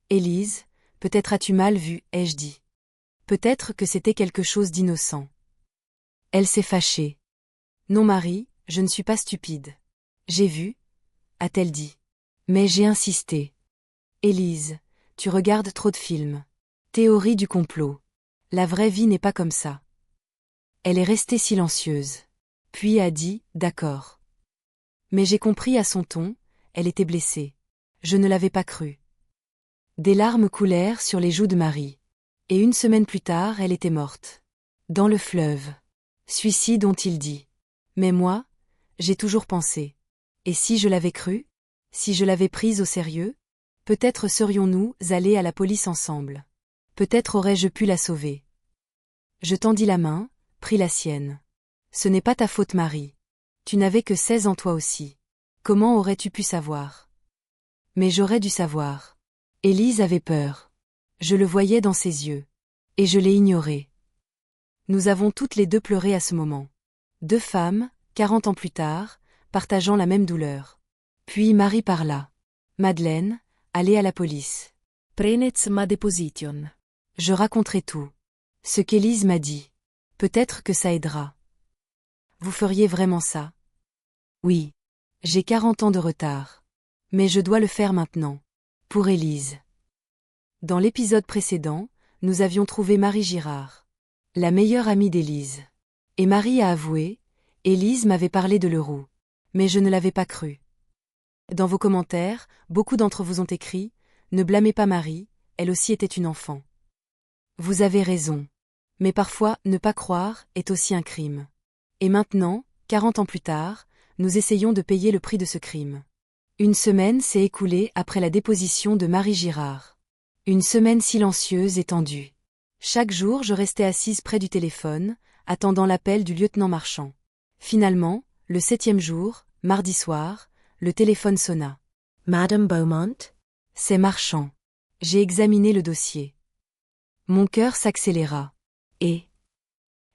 Élise, peut-être as-tu mal vu, ai-je dit. Peut-être que c'était quelque chose d'innocent. Elle s'est fâchée. Non Marie, je ne suis pas stupide. J'ai vu, a-t-elle dit. Mais j'ai insisté. Élise, tu regardes trop de films. Théorie du complot. La vraie vie n'est pas comme ça. Elle est restée silencieuse. Puis a dit, d'accord. Mais j'ai compris à son ton, elle était blessée. Je ne l'avais pas cru. Des larmes coulèrent sur les joues de Marie. Et 1 semaine plus tard, elle était morte. Dans le fleuve. Suicide ont-ils dit. Mais moi, j'ai toujours pensé. Et si je l'avais cru? Si je l'avais prise au sérieux? Peut-être serions-nous allés à la police ensemble. Peut-être aurais-je pu la sauver. Je tendis la main, pris la sienne. Ce n'est pas ta faute Marie. Tu n'avais que 16 ans toi aussi. Comment aurais-tu pu savoir? Mais j'aurais dû savoir. Élise avait peur. Je le voyais dans ses yeux. Et je l'ai ignoré. Nous avons toutes les 2 pleuré à ce moment. 2 femmes, 40 ans plus tard, partageant la même douleur. Puis Marie parla. Madeleine, allez à la police. Prenez ma deposition. Je raconterai tout. Ce qu'Élise m'a dit. Peut-être que ça aidera. Vous feriez vraiment ça? Oui. J'ai 40 ans de retard. Mais je dois le faire maintenant. Pour Élise. Dans l'épisode précédent, nous avions trouvé Marie Girard. La meilleure amie d'Élise. Et Marie a avoué, Élise m'avait parlé de Leroux. Mais je ne l'avais pas cru. Dans vos commentaires, beaucoup d'entre vous ont écrit, ne blâmez pas Marie, elle aussi était une enfant. Vous avez raison. Mais parfois, ne pas croire est aussi un crime. Et maintenant, 40 ans plus tard, nous essayons de payer le prix de ce crime. Une semaine s'est écoulée après la déposition de Marie Girard. Une semaine silencieuse et tendue. Chaque jour je restais assise près du téléphone, attendant l'appel du lieutenant Marchand. Finalement, le 7e jour, mardi soir, le téléphone sonna. Madame Beaumont? C'est Marchand. J'ai examiné le dossier. Mon cœur s'accéléra. Et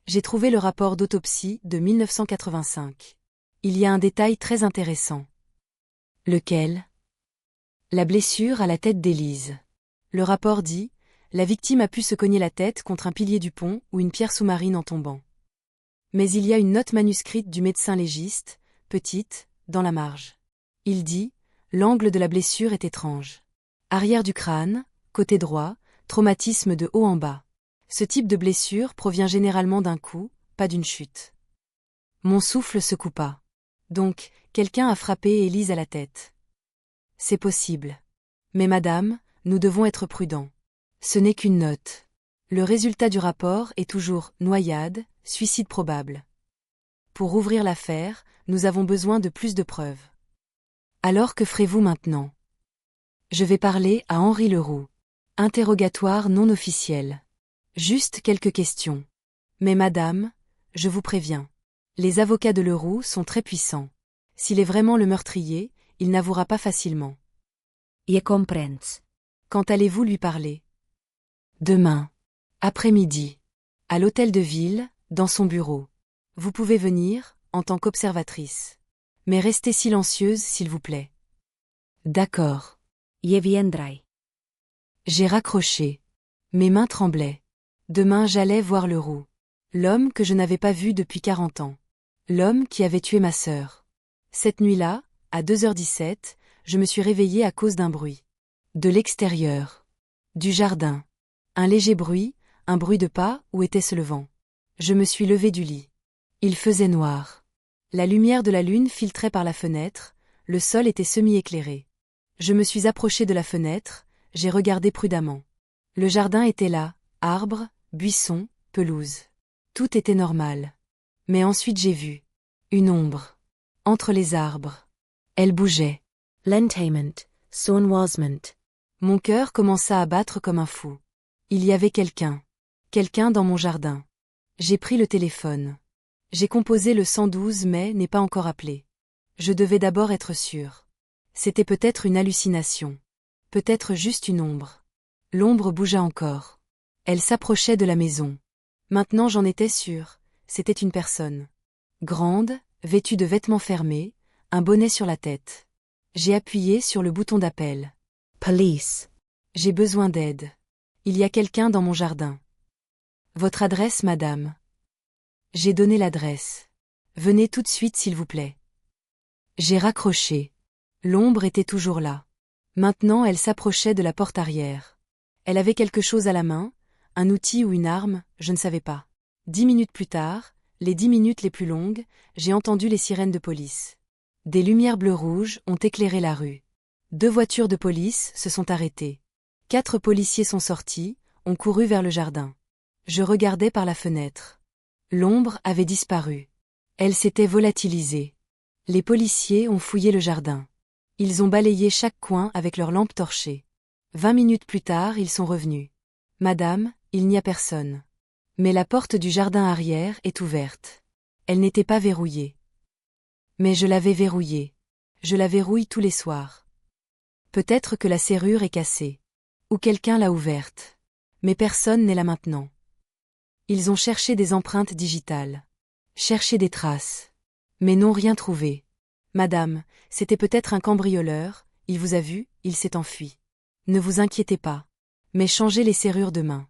j'ai trouvé le rapport d'autopsie de 1985. Il y a un détail très intéressant. Lequel? La blessure à la tête d'Élise. Le rapport dit, la victime a pu se cogner la tête contre un pilier du pont ou une pierre sous-marine en tombant. Mais il y a une note manuscrite du médecin légiste, petite, dans la marge. Il dit, l'angle de la blessure est étrange. Arrière du crâne, côté droit, traumatisme de haut en bas. Ce type de blessure provient généralement d'un coup, pas d'une chute. Mon souffle se coupa. Donc, quelqu'un a frappé Élise à la tête. C'est possible. Mais madame, nous devons être prudents. Ce n'est qu'une note. Le résultat du rapport est toujours noyade, suicide probable. Pour ouvrir l'affaire, nous avons besoin de plus de preuves. Alors que ferez-vous maintenant? Je vais parler à Henri Leroux. Interrogatoire non officiel. Juste quelques questions. Mais madame, je vous préviens. Les avocats de Leroux sont très puissants. S'il est vraiment le meurtrier, il n'avouera pas facilement. Je comprends. Quand allez-vous lui parler? Demain. Après-midi. À l'hôtel de ville, dans son bureau. Vous pouvez venir, en tant qu'observatrice. Mais restez silencieuse s'il vous plaît. D'accord. Je viendrai. J'ai raccroché. Mes mains tremblaient. Demain j'allais voir Leroux. L'homme que je n'avais pas vu depuis 40 ans. L'homme qui avait tué ma sœur. Cette nuit-là, à 2h17, je me suis réveillée à cause d'un bruit. De l'extérieur. Du jardin. Un léger bruit, un bruit de pas, où était-ce le vent? Je me suis levée du lit. Il faisait noir. La lumière de la lune filtrait par la fenêtre, le sol était semi-éclairé. Je me suis approchée de la fenêtre, j'ai regardé prudemment. Le jardin était là, arbres, buissons, pelouse. Tout était normal. Mais ensuite j'ai vu une ombre. Entre les arbres. Elle bougeait. L'entertainment, sournoisement. Mon cœur commença à battre comme un fou. Il y avait quelqu'un. Quelqu'un dans mon jardin. J'ai pris le téléphone. J'ai composé le 112 mais n'est pas encore appelé. Je devais d'abord être sûre. C'était peut-être une hallucination. Peut-être juste une ombre. L'ombre bougea encore. Elle s'approchait de la maison. Maintenant j'en étais sûre, c'était une personne. Grande, vêtue de vêtements fermés, un bonnet sur la tête. J'ai appuyé sur le bouton d'appel. Police. J'ai besoin d'aide. Il y a quelqu'un dans mon jardin. Votre adresse, madame? J'ai donné l'adresse. Venez tout de suite s'il vous plaît. J'ai raccroché. L'ombre était toujours là. Maintenant elle s'approchait de la porte arrière. Elle avait quelque chose à la main, un outil ou une arme, je ne savais pas. 10 minutes plus tard, les 10 minutes les plus longues, j'ai entendu les sirènes de police. Des lumières bleu-rouge ont éclairé la rue. 2 voitures de police se sont arrêtées. 4 policiers sont sortis, ont couru vers le jardin. Je regardais par la fenêtre. L'ombre avait disparu. Elle s'était volatilisée. Les policiers ont fouillé le jardin. Ils ont balayé chaque coin avec leurs lampes torchées. 20 minutes plus tard, ils sont revenus. Madame, il n'y a personne. Mais la porte du jardin arrière est ouverte. Elle n'était pas verrouillée. Mais je l'avais verrouillée. Je la verrouille tous les soirs. Peut-être que la serrure est cassée. Ou quelqu'un l'a ouverte. Mais personne n'est là maintenant. Ils ont cherché des empreintes digitales. Cherché des traces. Mais n'ont rien trouvé. Madame, c'était peut-être un cambrioleur, il vous a vu, il s'est enfui. Ne vous inquiétez pas. Mais changez les serrures demain.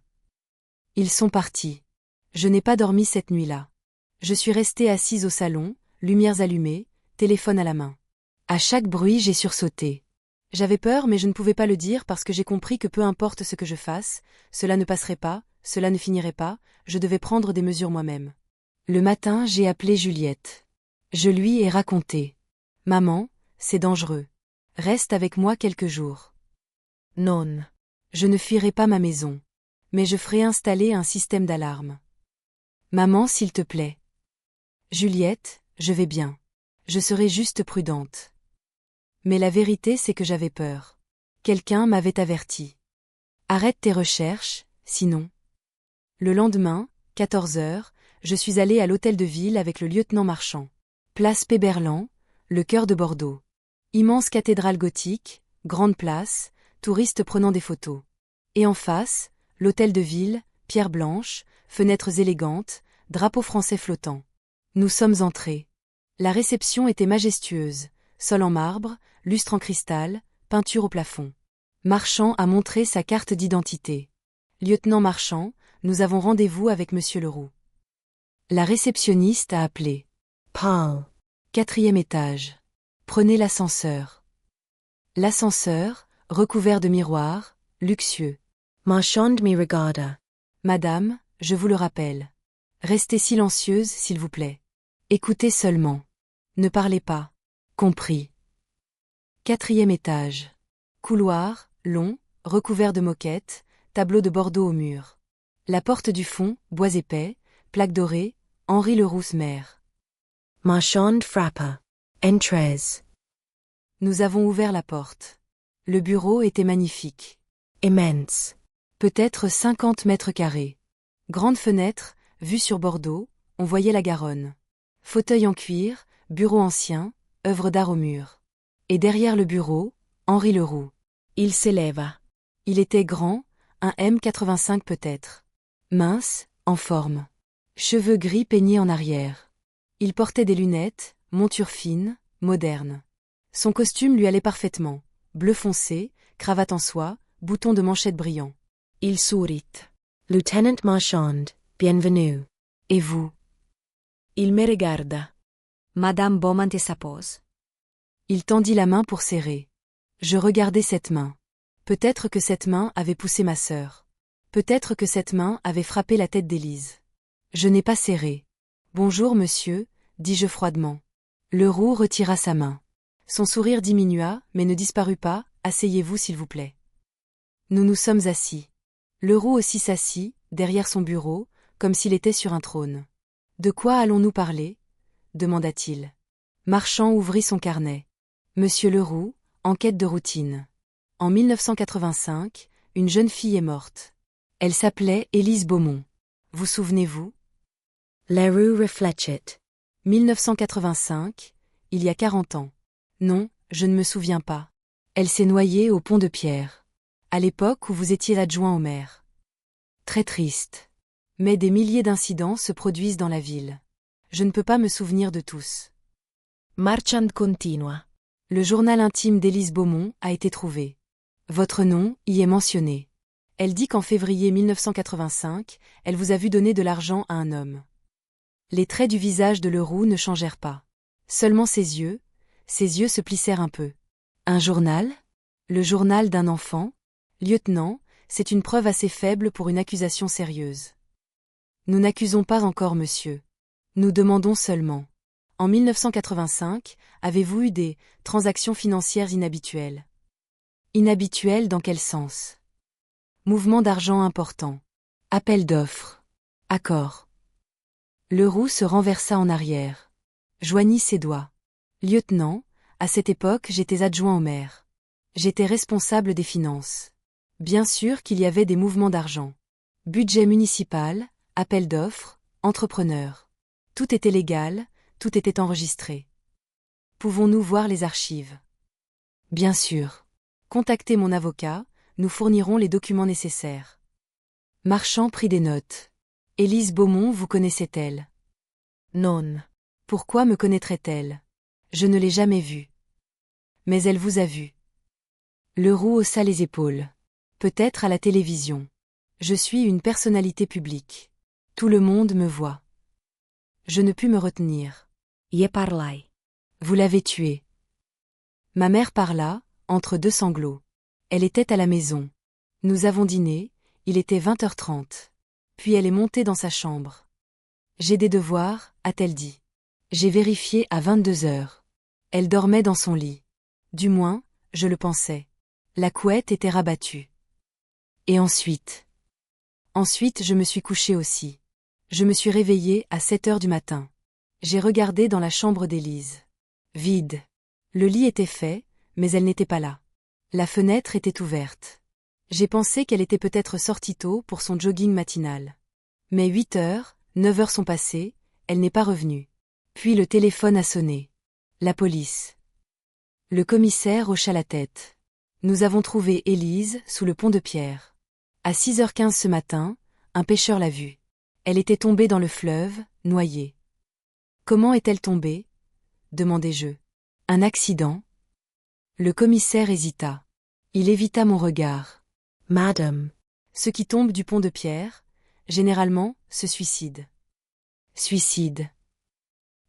Ils sont partis. Je n'ai pas dormi cette nuit-là. Je suis restée assise au salon, lumières allumées, téléphone à la main. À chaque bruit j'ai sursauté. J'avais peur mais je ne pouvais pas le dire parce que j'ai compris que peu importe ce que je fasse, cela ne passerait pas, cela ne finirait pas, je devais prendre des mesures moi-même. Le matin j'ai appelé Juliette. Je lui ai raconté. Maman, c'est dangereux. Reste avec moi quelques jours. Non. Je ne fuirai pas ma maison. Mais je ferai installer un système d'alarme. Maman, s'il te plaît. Juliette, je vais bien. Je serai juste prudente. Mais la vérité c'est que j'avais peur. Quelqu'un m'avait averti. Arrête tes recherches, sinon. Le lendemain, 14 heures, je suis allée à l'hôtel de ville avec le lieutenant Marchand. Place Péberlan, le cœur de Bordeaux. Immense cathédrale gothique, grande place, touristes prenant des photos. Et en face, l'hôtel de ville, pierre blanche, fenêtres élégantes, drapeau français flottant. Nous sommes entrés. La réception était majestueuse, sol en marbre, lustre en cristal, peinture au plafond. Marchand a montré sa carte d'identité. Lieutenant Marchand, nous avons rendez-vous avec monsieur Leroux. La réceptionniste a appelé. Paul. 4e étage. Prenez l'ascenseur. L'ascenseur, recouvert de miroirs, luxueux. Marchand me regarda. Madame, je vous le rappelle. Restez silencieuse s'il vous plaît. Écoutez seulement. Ne parlez pas. Compris. 4e étage. Couloir, long, recouvert de moquettes, tableau de Bordeaux au mur. La porte du fond, bois épais, plaque dorée, Henri Leroux mère. Marchand frappa. Entrez. Nous avons ouvert la porte. Le bureau était magnifique. Immense. Peut-être 50 mètres carrés. Grande fenêtre, vue sur Bordeaux, on voyait la Garonne. Fauteuil en cuir, bureau ancien, œuvre d'art au mur. Et derrière le bureau, Henri Leroux. Il s'éleva. Il était grand, un M85 peut-être. Mince, en forme. Cheveux gris peignés en arrière. Il portait des lunettes, monture fine, moderne. Son costume lui allait parfaitement. Bleu foncé, cravate en soie, bouton de manchette brillant. Il sourit. Lieutenant Marchand, bienvenue. Et vous? Il me regarda. Madame Beaumont et sa pose. Il tendit la main pour serrer. Je regardais cette main. Peut-être que cette main avait poussé ma sœur. Peut-être que cette main avait frappé la tête d'Élise. Je n'ai pas serré. Bonjour monsieur, dis-je froidement. Leroux retira sa main. Son sourire diminua, mais ne disparut pas, asseyez-vous s'il vous plaît. Nous nous sommes assis. Leroux aussi s'assit, derrière son bureau, comme s'il était sur un trône. De quoi allons-nous parler? Demanda-t-il. Marchand ouvrit son carnet. Monsieur Leroux, enquête de routine. En 1985, une jeune fille est morte. Elle s'appelait Élise Beaumont. Vous souvenez-vous? Leroux réfléchit. 1985, il y a 40 ans. Non, je ne me souviens pas. Elle s'est noyée au pont de Pierre. À l'époque où vous étiez adjoint au maire. Très triste. Mais des milliers d'incidents se produisent dans la ville. Je ne peux pas me souvenir de tous. Marchand continua. Le journal intime d'Élise Beaumont a été trouvé. Votre nom y est mentionné. Elle dit qu'en février 1985, elle vous a vu donner de l'argent à un homme. Les traits du visage de Leroux ne changèrent pas. Seulement ses yeux se plissèrent un peu. Un journal? Le journal d'un enfant? Lieutenant, c'est une preuve assez faible pour une accusation sérieuse. Nous n'accusons pas encore monsieur. Nous demandons seulement. En 1985, avez-vous eu des transactions financières inhabituelles? Inhabituelles dans quel sens? Mouvement d'argent important. Appel d'offres. Accord. Leroux se renversa en arrière. Joignit ses doigts. Lieutenant, à cette époque j'étais adjoint au maire. J'étais responsable des finances. Bien sûr qu'il y avait des mouvements d'argent. Budget municipal, appel d'offres, entrepreneur. Tout était légal, tout était enregistré. Pouvons-nous voir les archives? Bien sûr. Contactez mon avocat, nous fournirons les documents nécessaires. Marchand prit des notes. Élise Beaumont vous connaissait-elle? Non. Pourquoi me connaîtrait-elle? Je ne l'ai jamais vue. Mais elle vous a vu. Leroux haussa les épaules. Peut-être à la télévision. Je suis une personnalité publique. Tout le monde me voit. Je ne pus me retenir. Je parlai. Vous l'avez tuée. Ma mère parla, entre deux sanglots. Elle était à la maison. Nous avons dîné, il était 20h30. Puis elle est montée dans sa chambre. J'ai des devoirs, a-t-elle dit. J'ai vérifié à 22h. Elle dormait dans son lit. Du moins, je le pensais. La couette était rabattue. Et ensuite? Ensuite je me suis couchée aussi. Je me suis réveillée à 7 heures du matin. J'ai regardé dans la chambre d'Élise. Vide. Le lit était fait, mais elle n'était pas là. La fenêtre était ouverte. J'ai pensé qu'elle était peut-être sortie tôt pour son jogging matinal. Mais 8 heures, 9 heures sont passées, elle n'est pas revenue. Puis le téléphone a sonné. La police. Le commissaire hocha la tête. Nous avons trouvé Élise sous le pont de pierre. À 6h15 ce matin, un pêcheur l'a vue. Elle était tombée dans le fleuve, noyée. Comment est-elle tombée? Demandai-je. Un accident? Le commissaire hésita. Il évita mon regard. Madame. Ceux qui tombent du pont de pierre, généralement, se suicident. Suicide.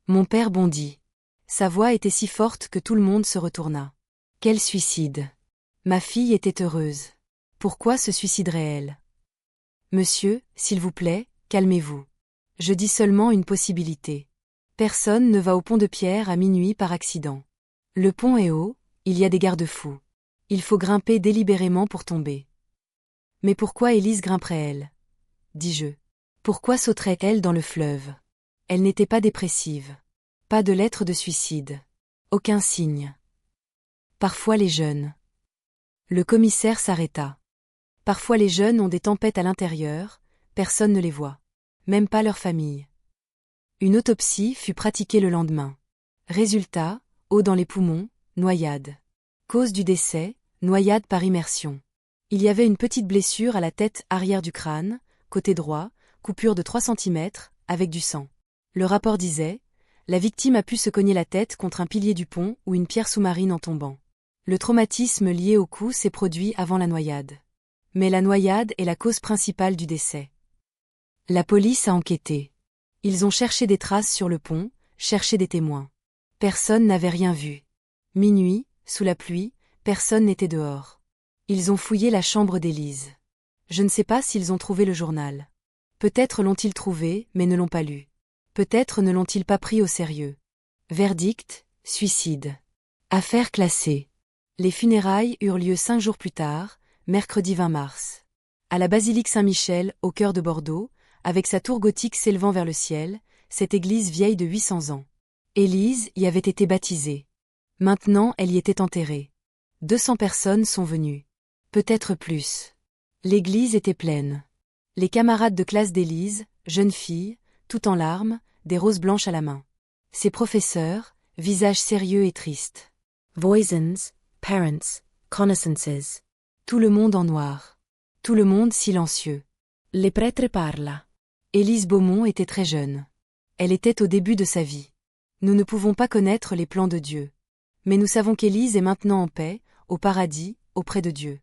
Mon père bondit. Sa voix était si forte que tout le monde se retourna. Quel suicide? Ma fille était heureuse. Pourquoi se suiciderait-elle? Monsieur, s'il vous plaît, calmez-vous. Je dis seulement une possibilité. Personne ne va au pont de pierre à minuit par accident. Le pont est haut, il y a des garde-fous. Il faut grimper délibérément pour tomber. Mais pourquoi Élise grimperait-elle? Dis-je. Pourquoi sauterait-elle dans le fleuve? Elle n'était pas dépressive. Pas de lettre de suicide. Aucun signe. Parfois les jeunes. Le commissaire s'arrêta. Parfois les jeunes ont des tempêtes à l'intérieur, personne ne les voit. Même pas leur famille. Une autopsie fut pratiquée le lendemain. Résultat, eau dans les poumons, noyade. Cause du décès, noyade par immersion. Il y avait une petite blessure à la tête arrière du crâne, côté droit, coupure de 3 cm, avec du sang. Le rapport disait, la victime a pu se cogner la tête contre un pilier du pont ou une pierre sous-marine en tombant. Le traumatisme lié au coup s'est produit avant la noyade. Mais la noyade est la cause principale du décès. La police a enquêté. Ils ont cherché des traces sur le pont, cherché des témoins. Personne n'avait rien vu. Minuit, sous la pluie, personne n'était dehors. Ils ont fouillé la chambre d'Élise. Je ne sais pas s'ils ont trouvé le journal. Peut-être l'ont-ils trouvé, mais ne l'ont pas lu. Peut-être ne l'ont-ils pas pris au sérieux. Verdict, suicide. Affaire classée. Les funérailles eurent lieu 5 jours plus tard, mercredi 20 mars. À la basilique Saint-Michel, au cœur de Bordeaux, avec sa tour gothique s'élevant vers le ciel, cette église vieille de 800 ans. Élise y avait été baptisée. Maintenant elle y était enterrée. 200 personnes sont venues. Peut-être plus. L'église était pleine. Les camarades de classe d'Élise, jeunes filles, tout en larmes, des roses blanches à la main. Ses professeurs, visages sérieux et tristes. Voisins, parents, connaissances. Tout le monde en noir. Tout le monde silencieux. Le prêtre parla. Élise Beaumont était très jeune. Elle était au début de sa vie. Nous ne pouvons pas connaître les plans de Dieu. Mais nous savons qu'Élise est maintenant en paix, au paradis, auprès de Dieu.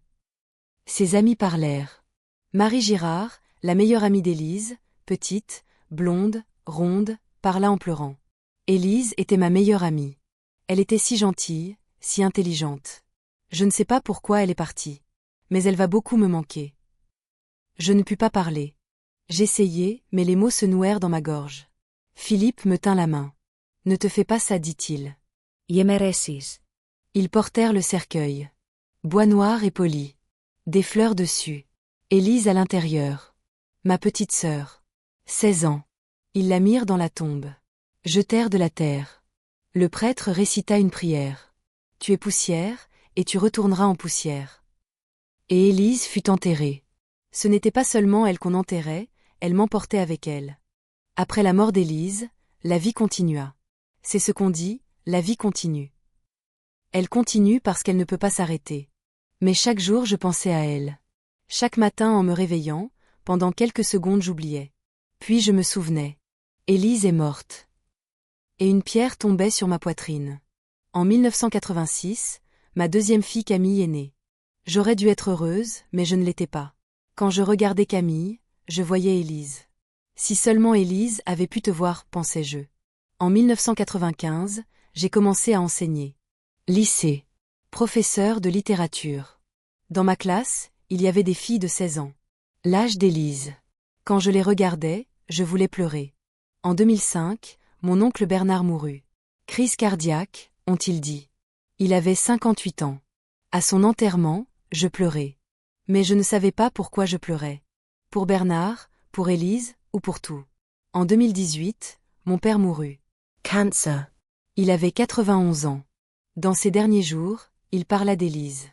Ses amis parlèrent. Marie Girard, la meilleure amie d'Élise, petite, blonde, ronde, parla en pleurant. Élise était ma meilleure amie. Elle était si gentille, si intelligente. Je ne sais pas pourquoi elle est partie. Mais elle va beaucoup me manquer. Je ne pus pas parler. J'essayai, mais les mots se nouèrent dans ma gorge. Philippe me tint la main. Ne te fais pas ça, dit-il. Yemeresis. Ils portèrent le cercueil. Bois noir et poli. Des fleurs dessus. Élise à l'intérieur. Ma petite sœur. 16 ans. Ils la mirent dans la tombe. Jetèrent de la terre. Le prêtre récita une prière. Tu es poussière, et tu retourneras en poussière. Et Élise fut enterrée. Ce n'était pas seulement elle qu'on enterrait, elle m'emportait avec elle. Après la mort d'Élise, la vie continua. C'est ce qu'on dit, la vie continue. Elle continue parce qu'elle ne peut pas s'arrêter. Mais chaque jour je pensais à elle. Chaque matin en me réveillant, pendant quelques secondes j'oubliais. Puis je me souvenais. Élise est morte. Et une pierre tombait sur ma poitrine. En 1986, ma deuxième fille Camille est née. J'aurais dû être heureuse, mais je ne l'étais pas. Quand je regardais Camille, je voyais Élise. Si seulement Élise avait pu te voir, pensais-je. En 1995, j'ai commencé à enseigner. Lycée. Professeur de littérature. Dans ma classe, il y avait des filles de 16 ans. L'âge d'Élise. Quand je les regardais, je voulais pleurer. En 2005, mon oncle Bernard mourut. Crise cardiaque, ont-ils dit. Il avait 58 ans. À son enterrement, je pleurais. Mais je ne savais pas pourquoi je pleurais. Pour Bernard, pour Élise, ou pour tout. En 2018, mon père mourut. Cancer. Il avait 91 ans. Dans ces derniers jours, il parla d'Élise.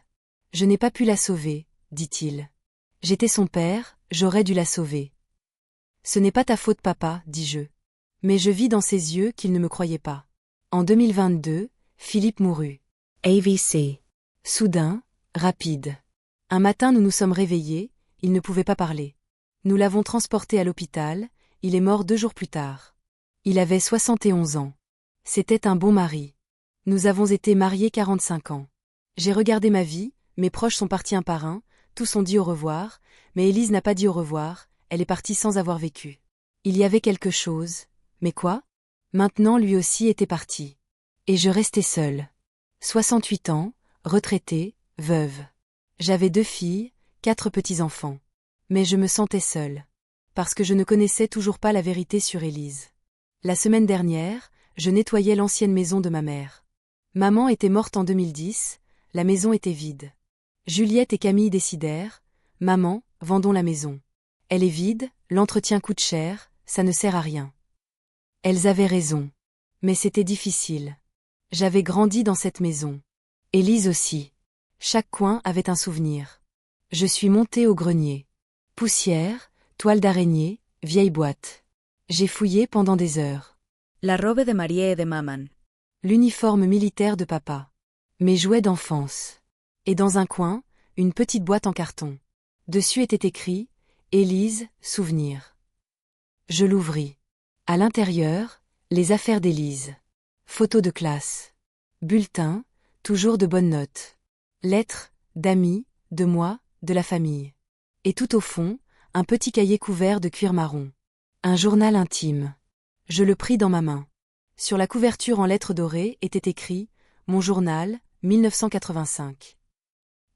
Je n'ai pas pu la sauver, dit-il. J'étais son père, j'aurais dû la sauver. Ce n'est pas ta faute, papa, dis-je. Mais je vis dans ses yeux qu'il ne me croyait pas. En 2022, Philippe mourut. AVC. Soudain, rapide. Un matin nous nous sommes réveillés, il ne pouvait pas parler. Nous l'avons transporté à l'hôpital, il est mort 2 jours plus tard. Il avait 71 ans. C'était un bon mari. Nous avons été mariés 45 ans. J'ai regardé ma vie, mes proches sont partis un par un, tous ont dit au revoir, mais Élise n'a pas dit au revoir, elle est partie sans avoir vécu. Il y avait quelque chose, mais quoi? Maintenant lui aussi était parti. Et je restais seule. 68 ans, retraitée, veuve. J'avais 2 filles, 4 petits-enfants. Mais je me sentais seule. Parce que je ne connaissais toujours pas la vérité sur Élise. La semaine dernière, je nettoyais l'ancienne maison de ma mère. Maman était morte en 2010, la maison était vide. Juliette et Camille décidèrent, « Maman, vendons la maison. Elle est vide, l'entretien coûte cher, ça ne sert à rien. » Elles avaient raison. Mais c'était difficile. J'avais grandi dans cette maison. Élise aussi. Chaque coin avait un souvenir. Je suis montée au grenier. Poussière, toile d'araignée, vieille boîte. J'ai fouillé pendant des heures. La robe de Maria et de Maman. L'uniforme militaire de papa. Mes jouets d'enfance. Et dans un coin, une petite boîte en carton. Dessus était écrit « Élise, souvenir ». Je l'ouvris. À l'intérieur, les affaires d'Élise. Photos de classe. Bulletins, toujours de bonnes notes. Lettres, d'amis, de moi, de la famille. Et tout au fond, un petit cahier couvert de cuir marron. Un journal intime. Je le pris dans ma main. Sur la couverture en lettres dorées était écrit « Mon journal, 1985 ».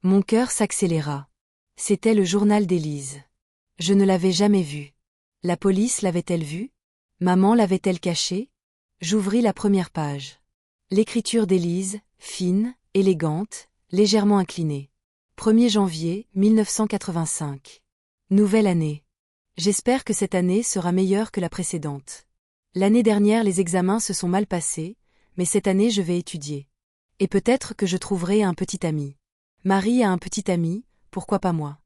Mon cœur s'accéléra. C'était le journal d'Élise. Je ne l'avais jamais vu. La police l'avait-elle vu? Maman l'avait-elle caché? J'ouvris la première page. L'écriture d'Élise, fine, élégante, légèrement inclinée. 1er janvier 1985. Nouvelle année. J'espère que cette année sera meilleure que la précédente. L'année dernière les examens se sont mal passés, mais cette année je vais étudier. Et peut-être que je trouverai un petit ami. Marie a un petit ami, pourquoi pas moi?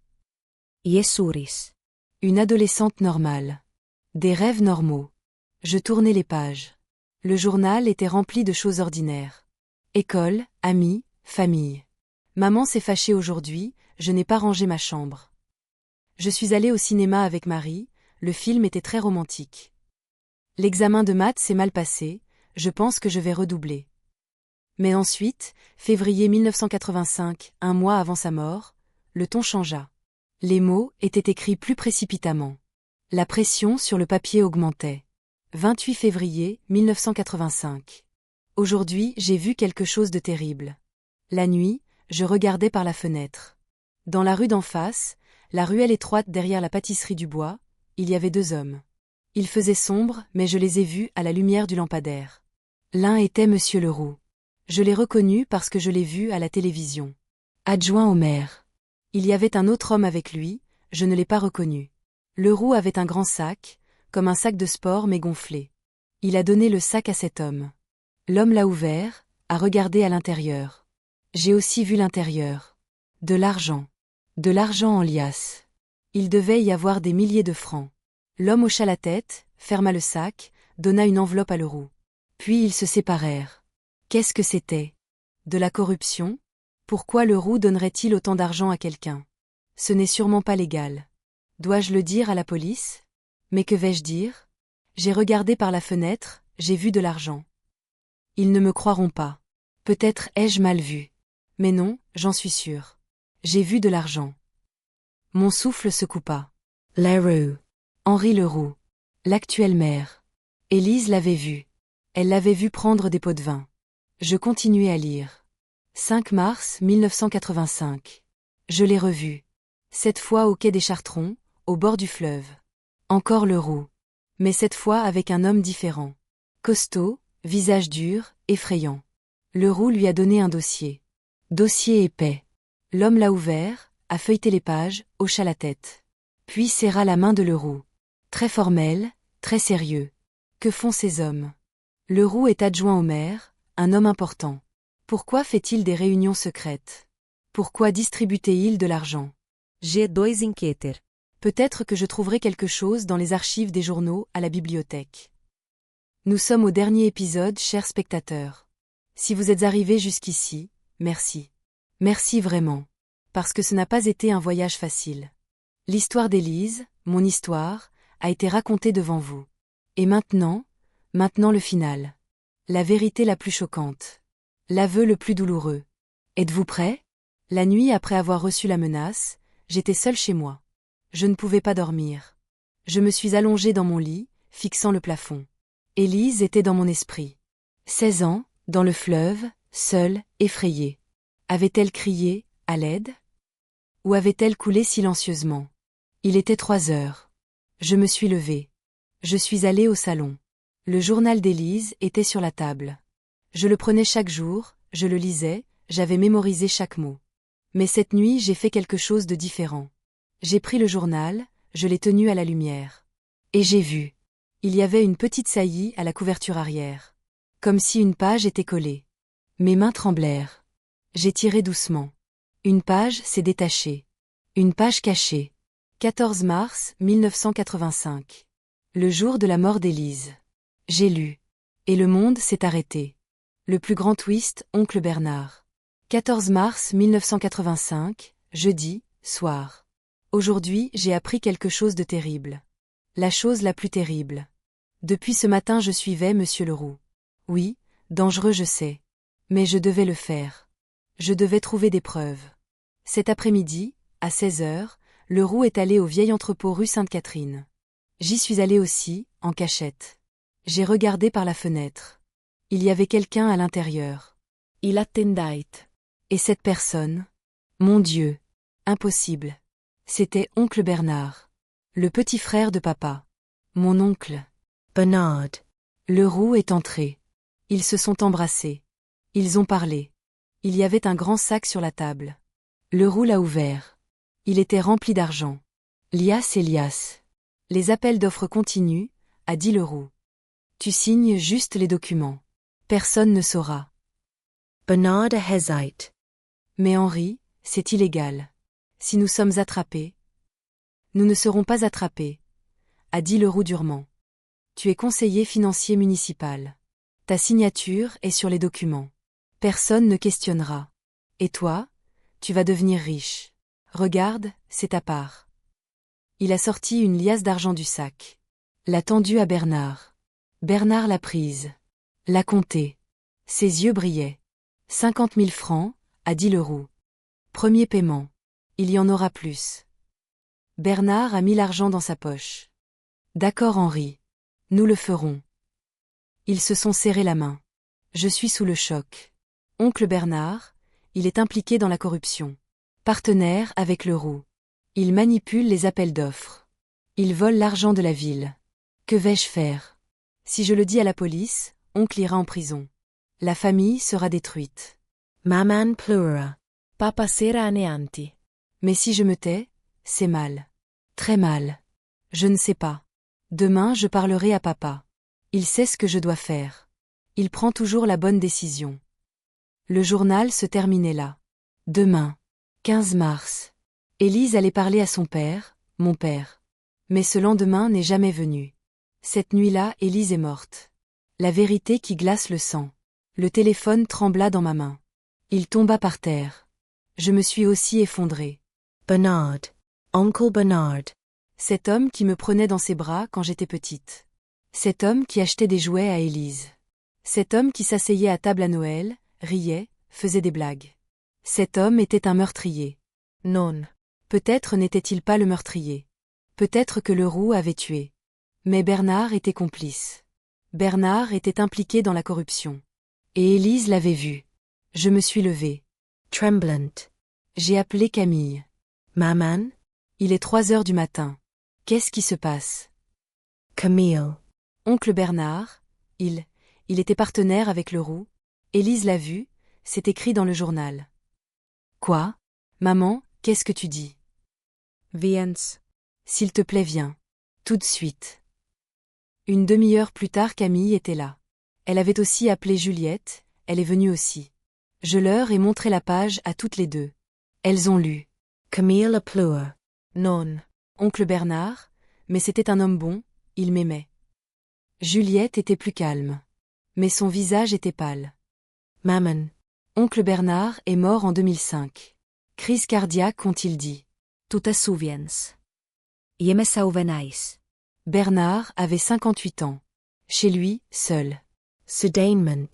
Yesuris. Une adolescente normale. Des rêves normaux. Je tournais les pages. Le journal était rempli de choses ordinaires. École, amis, famille. Maman s'est fâchée aujourd'hui, je n'ai pas rangé ma chambre. Je suis allée au cinéma avec Marie, le film était très romantique. L'examen de maths s'est mal passé, je pense que je vais redoubler. Mais ensuite, février 1985, un mois avant sa mort, le ton changea. Les mots étaient écrits plus précipitamment. La pression sur le papier augmentait. 28 février 1985. Aujourd'hui, j'ai vu quelque chose de terrible. La nuit, je regardais par la fenêtre. Dans la rue d'en face, la ruelle étroite derrière la pâtisserie du bois, il y avait 2 hommes. Il faisait sombre, mais je les ai vus à la lumière du lampadaire. L'un était Monsieur Leroux. Je l'ai reconnu parce que je l'ai vu à la télévision. Adjoint au maire. Il y avait un autre homme avec lui, je ne l'ai pas reconnu. Leroux avait un grand sac, comme un sac de sport mais gonflé. Il a donné le sac à cet homme. L'homme l'a ouvert, a regardé à l'intérieur. J'ai aussi vu l'intérieur. De l'argent. De l'argent en liasse. Il devait y avoir des milliers de francs. L'homme hocha la tête, ferma le sac, donna une enveloppe à Leroux. Puis ils se séparèrent. Qu'est-ce que c'était? De la corruption? Pourquoi Leroux donnerait-il autant d'argent à quelqu'un? Ce n'est sûrement pas légal. Dois-je le dire à la police? Mais que vais-je dire? J'ai regardé par la fenêtre, j'ai vu de l'argent. Ils ne me croiront pas. Peut-être ai-je mal vu. Mais non, j'en suis sûre. J'ai vu de l'argent. Mon souffle se coupa. Leroux. Henri Leroux. L'actuel maire. Élise l'avait vu. Elle l'avait vu prendre des pots de vin. Je continuais à lire. 5 mars 1985. Je l'ai revu. Cette fois au quai des Chartrons, au bord du fleuve. Encore Leroux. Mais cette fois avec un homme différent. Costaud, visage dur, effrayant. Leroux lui a donné un dossier. Dossier épais. L'homme l'a ouvert, a feuilleté les pages, hocha la tête. Puis serra la main de Leroux. Très formel, Très sérieux. Que font ces hommes? Leroux est adjoint au maire, un homme important. Pourquoi fait-il des réunions secrètes? Pourquoi distribue-t-il de l'argent? G2 inquieter. Peut-être que je trouverai quelque chose dans les archives des journaux à la bibliothèque. Nous sommes au dernier épisode, chers spectateurs. Si vous êtes arrivés jusqu'ici, merci. Merci vraiment. Parce que ce n'a pas été un voyage facile. L'histoire d'Élise, mon histoire, a été racontée devant vous. Et maintenant le final. La vérité la plus choquante. L'aveu le plus douloureux. Êtes-vous prêts? La nuit après avoir reçu la menace, j'étais seule chez moi. Je ne pouvais pas dormir. Je me suis allongée dans mon lit, fixant le plafond. Élise était dans mon esprit. 16 ans, dans le fleuve, seule, effrayée. Avait-elle crié, à l'aide? Ou avait-elle coulé silencieusement? Il était 3 heures. Je me suis levée. Je suis allée au salon. Le journal d'Élise était sur la table. Je le prenais chaque jour, je le lisais, j'avais mémorisé chaque mot. Mais cette nuit j'ai fait quelque chose de différent. J'ai pris le journal, je l'ai tenu à la lumière. Et j'ai vu. Il y avait une petite saillie à la couverture arrière. Comme si une page était collée. Mes mains tremblèrent. J'ai tiré doucement. Une page s'est détachée. Une page cachée. 14 mars 1985. Le jour de la mort d'Élise. J'ai lu. Et le monde s'est arrêté. Le plus grand twist, oncle Bernard. 14 mars 1985, jeudi, soir. Aujourd'hui, j'ai appris quelque chose de terrible. La chose la plus terrible. Depuis ce matin je suivais Monsieur Leroux. Oui, dangereux je sais. Mais je devais le faire. Je devais trouver des preuves. Cet après-midi, à 16 heures, Leroux est allé au vieil entrepôt rue Sainte-Catherine. J'y suis allée aussi, en cachette. J'ai regardé par la fenêtre. Il y avait quelqu'un à l'intérieur. Il attendait. Et cette personne? Mon Dieu! Impossible. C'était oncle Bernard. Le petit frère de papa. Mon oncle. Bernard. Leroux est entré. Ils se sont embrassés. Ils ont parlé. Il y avait un grand sac sur la table. Leroux l'a ouvert. Il était rempli d'argent. Lias et lias. Les appels d'offres continuent, a dit Leroux. Tu signes juste les documents. Personne ne saura. Bernard hésite. Mais Henri, c'est illégal. Si nous sommes attrapés. Nous ne serons pas attrapés, a dit Leroux durement. Tu es conseiller financier municipal. Ta signature est sur les documents. Personne ne questionnera. Et toi, tu vas devenir riche. Regarde, c'est ta part. Il a sorti une liasse d'argent du sac. L'a tendue à Bernard. Bernard l'a prise. L'a comptée. Ses yeux brillaient. 50 000 francs, a dit Leroux. Premier paiement. Il y en aura plus. Bernard a mis l'argent dans sa poche. D'accord Henri. Nous le ferons. Ils se sont serrés la main. Je suis sous le choc. Oncle Bernard, il est impliqué dans la corruption. Partenaire avec Leroux. Il manipule les appels d'offres. Il vole l'argent de la ville. Que vais-je faire? Si je le dis à la police, oncle ira en prison. La famille sera détruite. Maman pleura. Papa sera anéanti. Mais si je me tais, c'est mal. Très mal. Je ne sais pas. Demain je parlerai à papa. Il sait ce que je dois faire. Il prend toujours la bonne décision. Le journal se terminait là. Demain. 15 mars. Élise allait parler à son père, mon père. Mais ce lendemain n'est jamais venu. Cette nuit-là, Élise est morte. La vérité qui glace le sang. Le téléphone trembla dans ma main. Il tomba par terre. Je me suis aussi effondrée. Bernard. Oncle Bernard. Cet homme qui me prenait dans ses bras quand j'étais petite. Cet homme qui achetait des jouets à Élise. Cet homme qui s'asseyait à table à Noël, riait, faisait des blagues. Cet homme était un meurtrier. Non. Peut-être n'était-il pas le meurtrier. Peut-être que Leroux avait tué. Mais Bernard était complice. Bernard était impliqué dans la corruption. Et Élise l'avait vu. Je me suis levée. Tremblant. J'ai appelé Camille. Maman. Il est 3 heures du matin. Qu'est-ce qui se passe? Camille. Oncle Bernard, il était partenaire avec Leroux. Élise l'a vu, c'est écrit dans le journal. Quoi? Maman, qu'est-ce que tu dis? Viens. S'il te plaît viens. Tout de suite. Une demi-heure plus tard, Camille était là. Elle avait aussi appelé Juliette, elle est venue aussi. Je leur ai montré la page à toutes les deux. Elles ont lu. Camille Pleur. Non. Oncle Bernard, mais c'était un homme bon, il m'aimait. Juliette était plus calme. Mais son visage était pâle. Maman. Oncle Bernard est mort en 2005. Crise cardiaque, ont-ils dit. Tu te souviens. Je me souvenais. Bernard avait 58 ans. Chez lui, seul. Sudainement.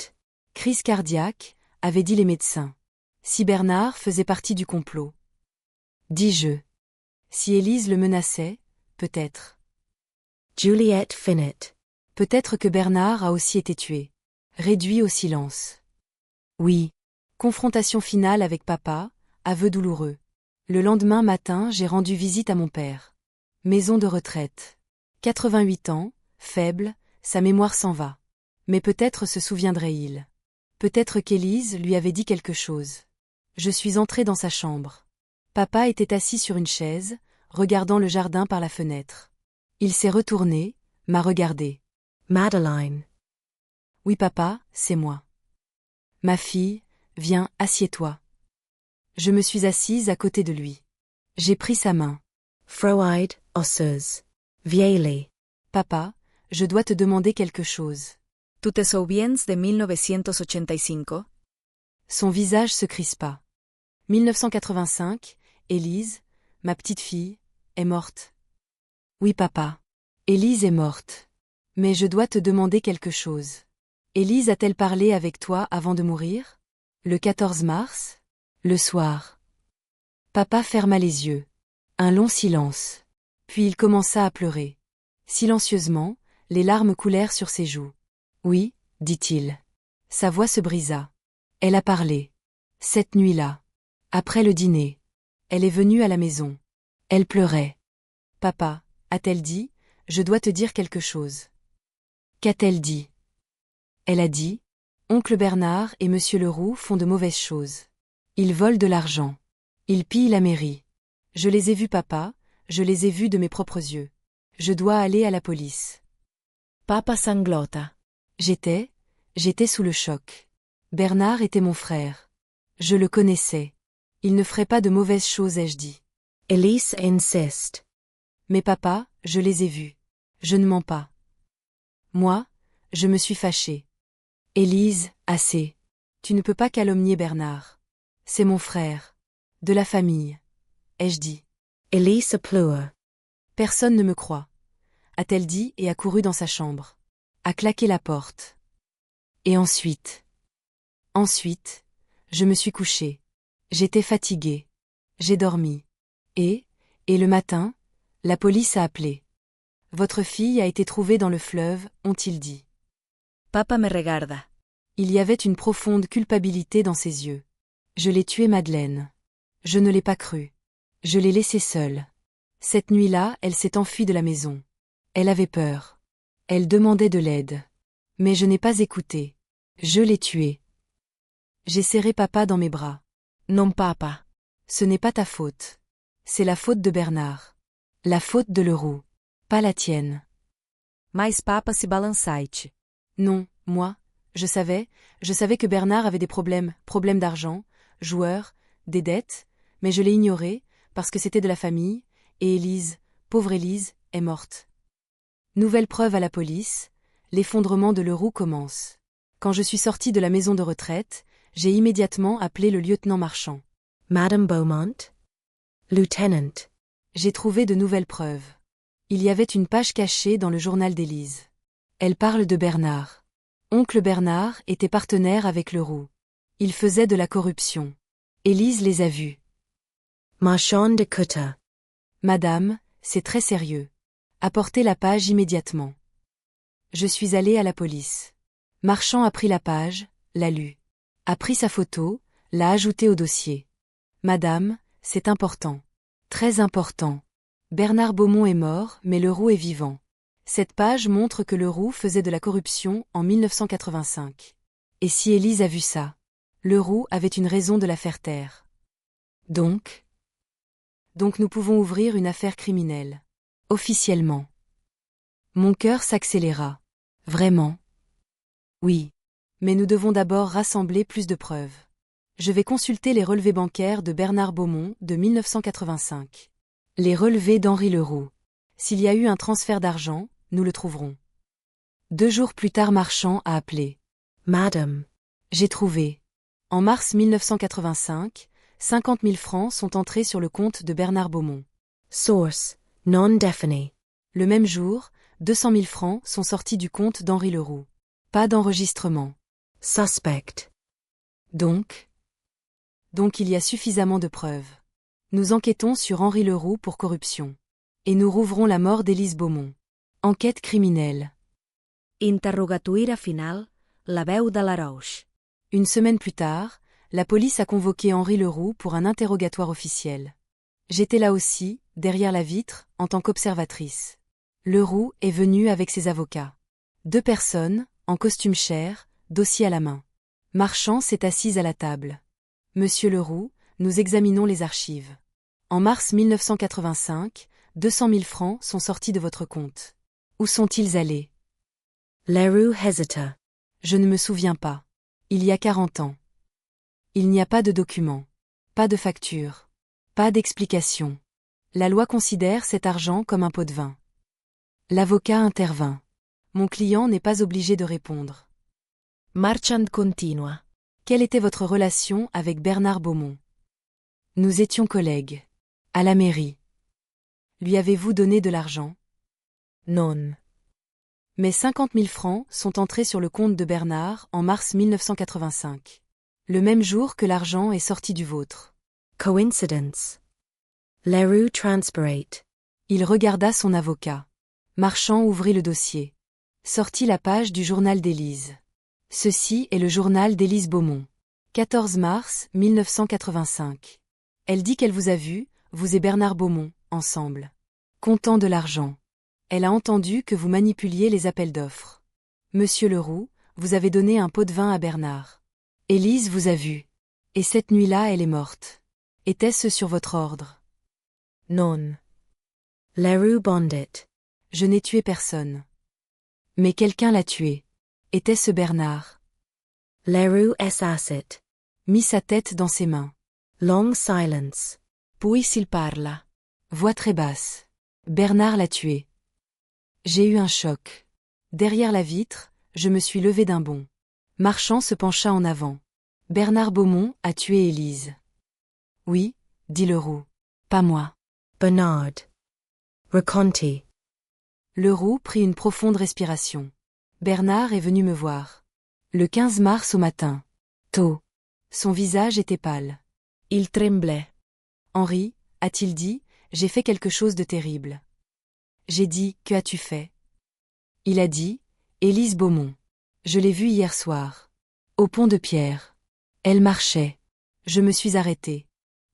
Crise cardiaque, avaient dit les médecins. Si Bernard faisait partie du complot. Dis-je. Si Élise le menaçait, peut-être. Juliette Finette. Peut-être que Bernard a aussi été tué. Réduit au silence. Oui. Confrontation finale avec papa, aveu douloureux. Le lendemain matin, j'ai rendu visite à mon père. Maison de retraite. 88 ans, faible, sa mémoire s'en va. Mais peut-être se souviendrait-il. Peut-être qu'Élise lui avait dit quelque chose. Je suis entrée dans sa chambre. Papa était assis sur une chaise, regardant le jardin par la fenêtre. Il s'est retourné, m'a regardé. Madeleine. Oui papa, c'est moi. Ma fille, viens, assieds-toi. Je me suis assise à côté de lui. J'ai pris sa main. Froide, osseuse. Vieille. Papa, je dois te demander quelque chose. Tu te souviens de 1985? Son visage se crispa. 1985, Élise, ma petite fille, est morte. Oui papa. Élise est morte. Mais je dois te demander quelque chose. Élise a-t-elle parlé avec toi avant de mourir? Le 14 mars? Le soir. Papa ferma les yeux. Un long silence. Puis il commença à pleurer. Silencieusement, les larmes coulèrent sur ses joues. Oui, dit-il. Sa voix se brisa. Elle a parlé. Cette nuit-là. Après le dîner. Elle est venue à la maison. Elle pleurait. Papa, a-t-elle dit, je dois te dire quelque chose. Qu'a-t-elle dit? Elle a dit, oncle Bernard et monsieur Leroux font de mauvaises choses. Ils volent de l'argent. Ils pillent la mairie. Je les ai vus papa, je les ai vus de mes propres yeux. Je dois aller à la police. Papa sanglota. J'étais sous le choc. Bernard était mon frère. Je le connaissais. Il ne ferait pas de mauvaises choses, ai-je dit. Elise insiste. Mais papa, je les ai vus. Je ne mens pas. Moi, je me suis fâchée. Élise, assez. Tu ne peux pas calomnier Bernard. C'est mon frère. De la famille. Ai-je dit. Elise pleure. Personne ne me croit. A-t-elle dit et a couru dans sa chambre. A claqué la porte. Et ensuite, je me suis couchée. J'étais fatiguée. J'ai dormi. Et le matin, la police a appelé. Votre fille a été trouvée dans le fleuve, ont-ils dit. Papa me regarda. Il y avait une profonde culpabilité dans ses yeux. Je l'ai tuée, Madeleine. Je ne l'ai pas crue. Je l'ai laissée seule. Cette nuit-là, elle s'est enfuie de la maison. Elle avait peur. Elle demandait de l'aide. Mais je n'ai pas écouté. Je l'ai tuée. J'ai serré papa dans mes bras. Non papa. Ce n'est pas ta faute. C'est la faute de Bernard. La faute de Leroux. Pas la tienne. Mais papa se balançait. Non, moi, je savais que Bernard avait des problèmes d'argent, joueurs, des dettes, mais je l'ai ignoré, parce que c'était de la famille, et Élise, pauvre Élise, est morte. Nouvelle preuve à la police, l'effondrement de Leroux commence. Quand je suis sortie de la maison de retraite, j'ai immédiatement appelé le lieutenant Marchand. Madame Beaumont. Lieutenant. J'ai trouvé de nouvelles preuves. Il y avait une page cachée dans le journal d'Élise. Elle parle de Bernard. Oncle Bernard était partenaire avec Leroux. Il faisait de la corruption. Élise les a vus. Marchand de Cutter. Madame, c'est très sérieux. Apportez la page immédiatement. Je suis allée à la police. Marchand a pris la page, l'a lue. A pris sa photo, l'a ajoutée au dossier. Madame, c'est important. Très important. Bernard Beaumont est mort, mais Leroux est vivant. Cette page montre que Leroux faisait de la corruption en 1985. Et si Élise a vu ça? Leroux avait une raison de la faire taire. Donc nous pouvons ouvrir une affaire criminelle. Officiellement. Mon cœur s'accéléra. Vraiment? Oui. Mais nous devons d'abord rassembler plus de preuves. Je vais consulter les relevés bancaires de Bernard Beaumont de 1985. Les relevés d'Henri Leroux. S'il y a eu un transfert d'argent, nous le trouverons. 2 jours plus tard, Marchand a appelé. Madam. J'ai trouvé. En mars 1985, 50 000 francs sont entrés sur le compte de Bernard Beaumont. Source. Non-definite. Le même jour, 200 000 francs sont sortis du compte d'Henri Leroux. Pas d'enregistrement. Suspect. Donc il y a suffisamment de preuves. Nous enquêtons sur Henri Leroux pour corruption. Et nous rouvrons la mort d'Élise Beaumont. Enquête criminelle. Interrogatuira final, la veu de l'Arauix. Une semaine plus tard, la police a convoqué Henri Leroux pour un interrogatoire officiel. J'étais là aussi, derrière la vitre, en tant qu'observatrice. Leroux est venu avec ses avocats. 2 personnes, en costume chair, dossier à la main. Marchand s'est assise à la table. Monsieur Leroux, nous examinons les archives. En mars 1985, 200 000 francs sont sortis de votre compte. Où sont-ils allés? Leroux hesita. Je ne me souviens pas. Il y a 40 ans. Il n'y a pas de document. Pas de facture. Pas d'explication. La loi considère cet argent comme un pot de vin. L'avocat intervint. Mon client n'est pas obligé de répondre. Marchand continua. Quelle était votre relation avec Bernard Beaumont? Nous étions collègues. À la mairie. Lui avez-vous donné de l'argent? Non. Mais 50 000 francs sont entrés sur le compte de Bernard en mars 1985. Le même jour que l'argent est sorti du vôtre. Coincidence. Leroux transpirate. Il regarda son avocat. Marchand ouvrit le dossier. Sortit la page du journal d'Élise. Ceci est le journal d'Élise Beaumont. 14 mars 1985. Elle dit qu'elle vous a vu, vous et Bernard Beaumont, ensemble. Comptant de l'argent. Elle a entendu que vous manipuliez les appels d'offres. Monsieur Leroux, vous avez donné un pot de vin à Bernard. Élise vous a vu. Et cette nuit-là, elle est morte. Était-ce sur votre ordre? Non. Leroux bondit. Je n'ai tué personne. Mais quelqu'un l'a tué. Était-ce Bernard? Leroux assassit. Mit sa tête dans ses mains. Long silence. Puis il parla. Voix très basse. Bernard l'a tué. J'ai eu un choc. Derrière la vitre, je me suis levé d'un bond. Marchand se pencha en avant. Bernard Beaumont a tué Élise. Oui, dit Leroux. Pas moi. Bernard. Raconti. Leroux prit une profonde respiration. Bernard est venu me voir. Le 15 mars au matin. Tôt. Son visage était pâle. Il tremblait. Henri, a-t-il dit, j'ai fait quelque chose de terrible. J'ai dit, que as-tu fait? Il a dit, Élise Beaumont. Je l'ai vue hier soir. Au pont de Pierre. Elle marchait. Je me suis arrêté.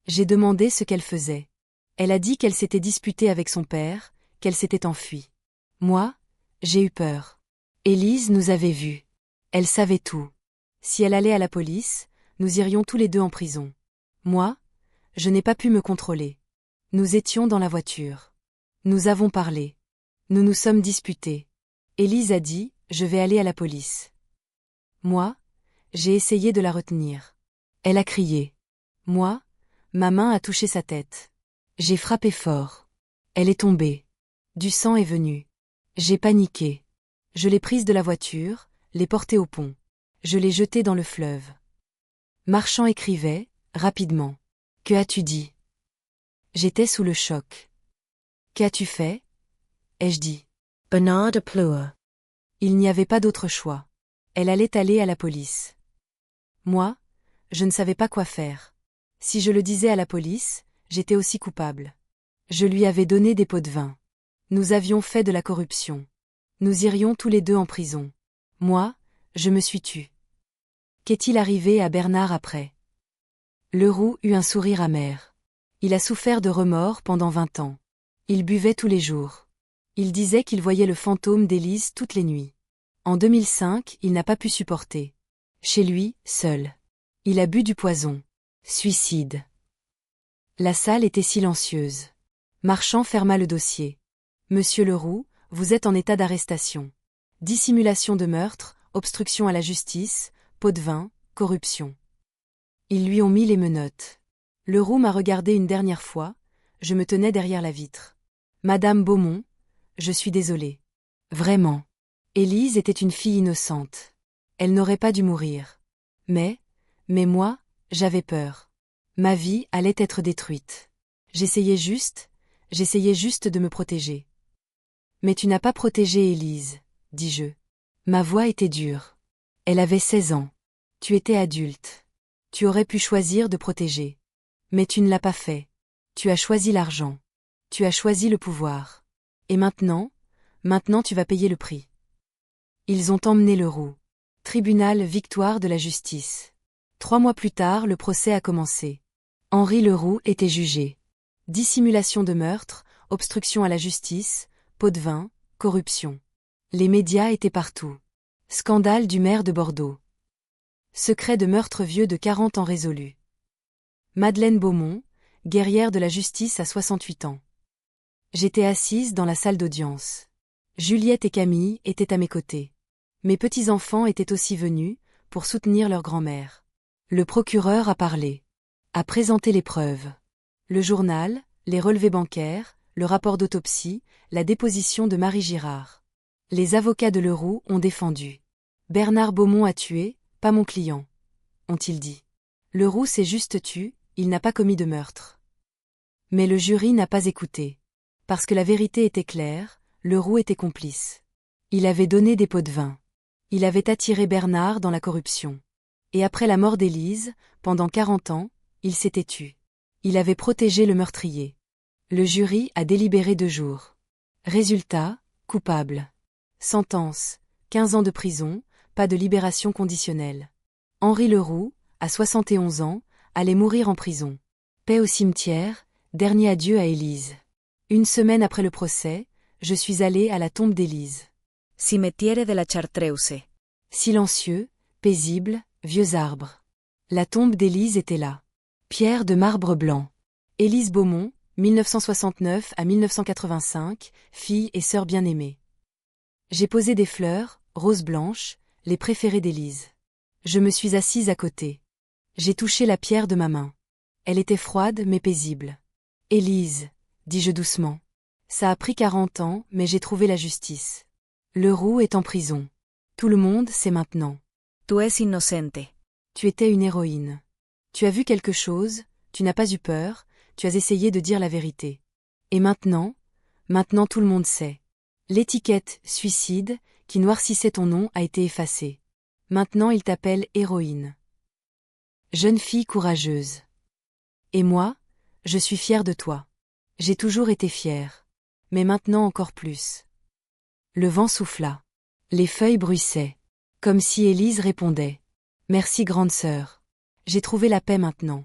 J'ai demandé ce qu'elle faisait. Elle a dit qu'elle s'était disputée avec son père, qu'elle s'était enfuie. Moi, j'ai eu peur. Élise nous avait vus. Elle savait tout. Si elle allait à la police, nous irions tous les deux en prison. Moi, je n'ai pas pu me contrôler. Nous étions dans la voiture. Nous avons parlé. Nous nous sommes disputés. Élise a dit, je vais aller à la police. Moi, j'ai essayé de la retenir. Elle a crié. Moi, ma main a touché sa tête. J'ai frappé fort. Elle est tombée. Du sang est venu. J'ai paniqué. Je l'ai prise de la voiture, l'ai portée au pont. Je l'ai jetée dans le fleuve. Marchand écrivait, rapidement. Que as-tu dit? J'étais sous le choc. Qu'as-tu fait? Ai-je dit. Bernard pleura. Il n'y avait pas d'autre choix. Elle allait aller à la police. Moi, je ne savais pas quoi faire. Si je le disais à la police, j'étais aussi coupable. Je lui avais donné des pots de vin. Nous avions fait de la corruption. Nous irions tous les deux en prison. Moi, je me suis tue. Qu'est-il arrivé à Bernard après? Leroux eut un sourire amer. Il a souffert de remords pendant 20 ans. Il buvait tous les jours. Il disait qu'il voyait le fantôme d'Élise toutes les nuits. En 2005, il n'a pas pu supporter. Chez lui, seul. Il a bu du poison. Suicide. La salle était silencieuse. Marchand ferma le dossier. Monsieur Leroux, vous êtes en état d'arrestation. Dissimulation de meurtre, obstruction à la justice, pot de vin, corruption. Ils lui ont mis les menottes. Leroux m'a regardé une dernière fois, je me tenais derrière la vitre. Madame Beaumont, je suis désolée. Vraiment. Élise était une fille innocente. Elle n'aurait pas dû mourir. Mais moi, j'avais peur. Ma vie allait être détruite. J'essayais juste de me protéger. Mais tu n'as pas protégé Élise, dis-je. Ma voix était dure. Elle avait 16 ans. Tu étais adulte. Tu aurais pu choisir de protéger. Mais tu ne l'as pas fait. Tu as choisi l'argent. Tu as choisi le pouvoir. Et maintenant tu vas payer le prix. Ils ont emmené Leroux. Tribunal victoire de la justice. 3 mois plus tard, le procès a commencé. Henri Leroux était jugé. Dissimulation de meurtre, obstruction à la justice, pot de vin, corruption. Les médias étaient partout. Scandale du maire de Bordeaux. Secret de meurtre vieux de 40 ans résolu. Madeleine Beaumont, guerrière de la justice à 68 ans. J'étais assise dans la salle d'audience. Juliette et Camille étaient à mes côtés. Mes petits-enfants étaient aussi venus, pour soutenir leur grand-mère. Le procureur a parlé. A présenté les preuves. Le journal, les relevés bancaires, le rapport d'autopsie, la déposition de Marie Girard. Les avocats de Leroux ont défendu. Bernard Beaumont a tué, pas mon client, ont-ils dit. Leroux s'est juste tu, il n'a pas commis de meurtre. Mais le jury n'a pas écouté. Parce que la vérité était claire, Leroux était complice. Il avait donné des pots de vin. Il avait attiré Bernard dans la corruption. Et après la mort d'Élise, pendant 40 ans, il s'était tu. Il avait protégé le meurtrier. Le jury a délibéré 2 jours. Résultat, coupable. Sentence, 15 ans de prison, pas de libération conditionnelle. Henri Leroux, à 71 ans, allait mourir en prison. Paix au cimetière, dernier adieu à Élise. 1 semaine après le procès, je suis allée à la tombe d'Élise. Cimetière de la Chartreuse. Silencieux, paisible, vieux arbre. La tombe d'Élise était là. Pierre de marbre blanc. Élise Beaumont, 1969 à 1985, fille et sœur bien-aimée. J'ai posé des fleurs, roses blanches, les préférées d'Élise. Je me suis assise à côté. J'ai touché la pierre de ma main. Elle était froide mais paisible. Élise, dis-je doucement. Ça a pris 40 ans, mais j'ai trouvé la justice. Leroux est en prison. Tout le monde sait maintenant. Tu es innocente. Tu étais une héroïne. Tu as vu quelque chose, tu n'as pas eu peur, tu as essayé de dire la vérité. Et maintenant tout le monde sait. L'étiquette « suicide » qui noircissait ton nom a été effacée. Maintenant il t'appelle héroïne. Jeune fille courageuse. Et moi, je suis fière de toi. J'ai toujours été fière. Mais maintenant encore plus. Le vent souffla. Les feuilles bruissaient. Comme si Élise répondait. Merci grande sœur. J'ai trouvé la paix maintenant.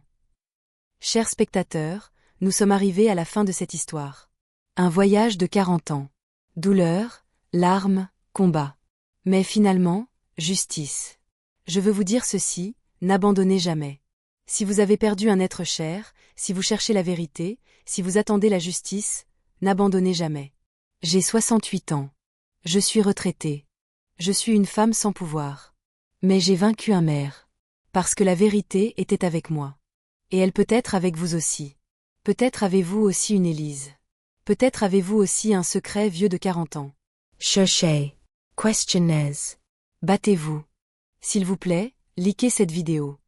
Chers spectateurs, nous sommes arrivés à la fin de cette histoire. Un voyage de 40 ans. Douleur, larmes, combat. Mais finalement, justice. Je veux vous dire ceci, n'abandonnez jamais. Si vous avez perdu un être cher, si vous cherchez la vérité, si vous attendez la justice, n'abandonnez jamais. J'ai 68 ans. Je suis retraitée. Je suis une femme sans pouvoir. Mais j'ai vaincu un maire. Parce que la vérité était avec moi. Et elle peut être avec vous aussi. Peut-être avez-vous aussi une Élise. Peut-être avez-vous aussi un secret vieux de 40 ans. Cherchez. Questionnez. Battez-vous. S'il vous plaît, likez cette vidéo.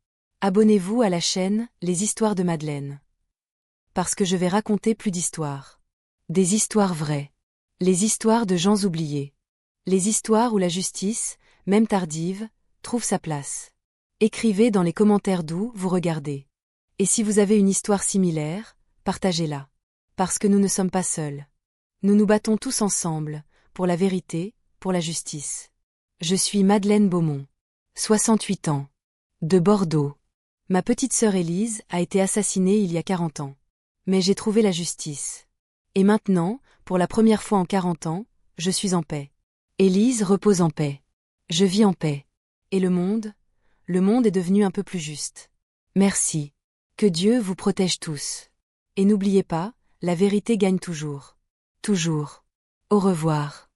Abonnez-vous à la chaîne Les Histoires de Madeleine. Parce que je vais raconter plus d'histoires. Des histoires vraies. Les histoires de gens oubliés. Les histoires où la justice, même tardive, trouve sa place. Écrivez dans les commentaires d'où vous regardez. Et si vous avez une histoire similaire, partagez-la. Parce que nous ne sommes pas seuls. Nous nous battons tous ensemble, pour la vérité, pour la justice. Je suis Madeleine Beaumont. 68 ans. De Bordeaux. Ma petite sœur Élise a été assassinée il y a 40 ans. Mais j'ai trouvé la justice. Et maintenant, pour la première fois en 40 ans, je suis en paix. Élise repose en paix. Je vis en paix. Et le monde est devenu un peu plus juste. Merci. Que Dieu vous protège tous. Et n'oubliez pas, la vérité gagne toujours. Toujours. Au revoir.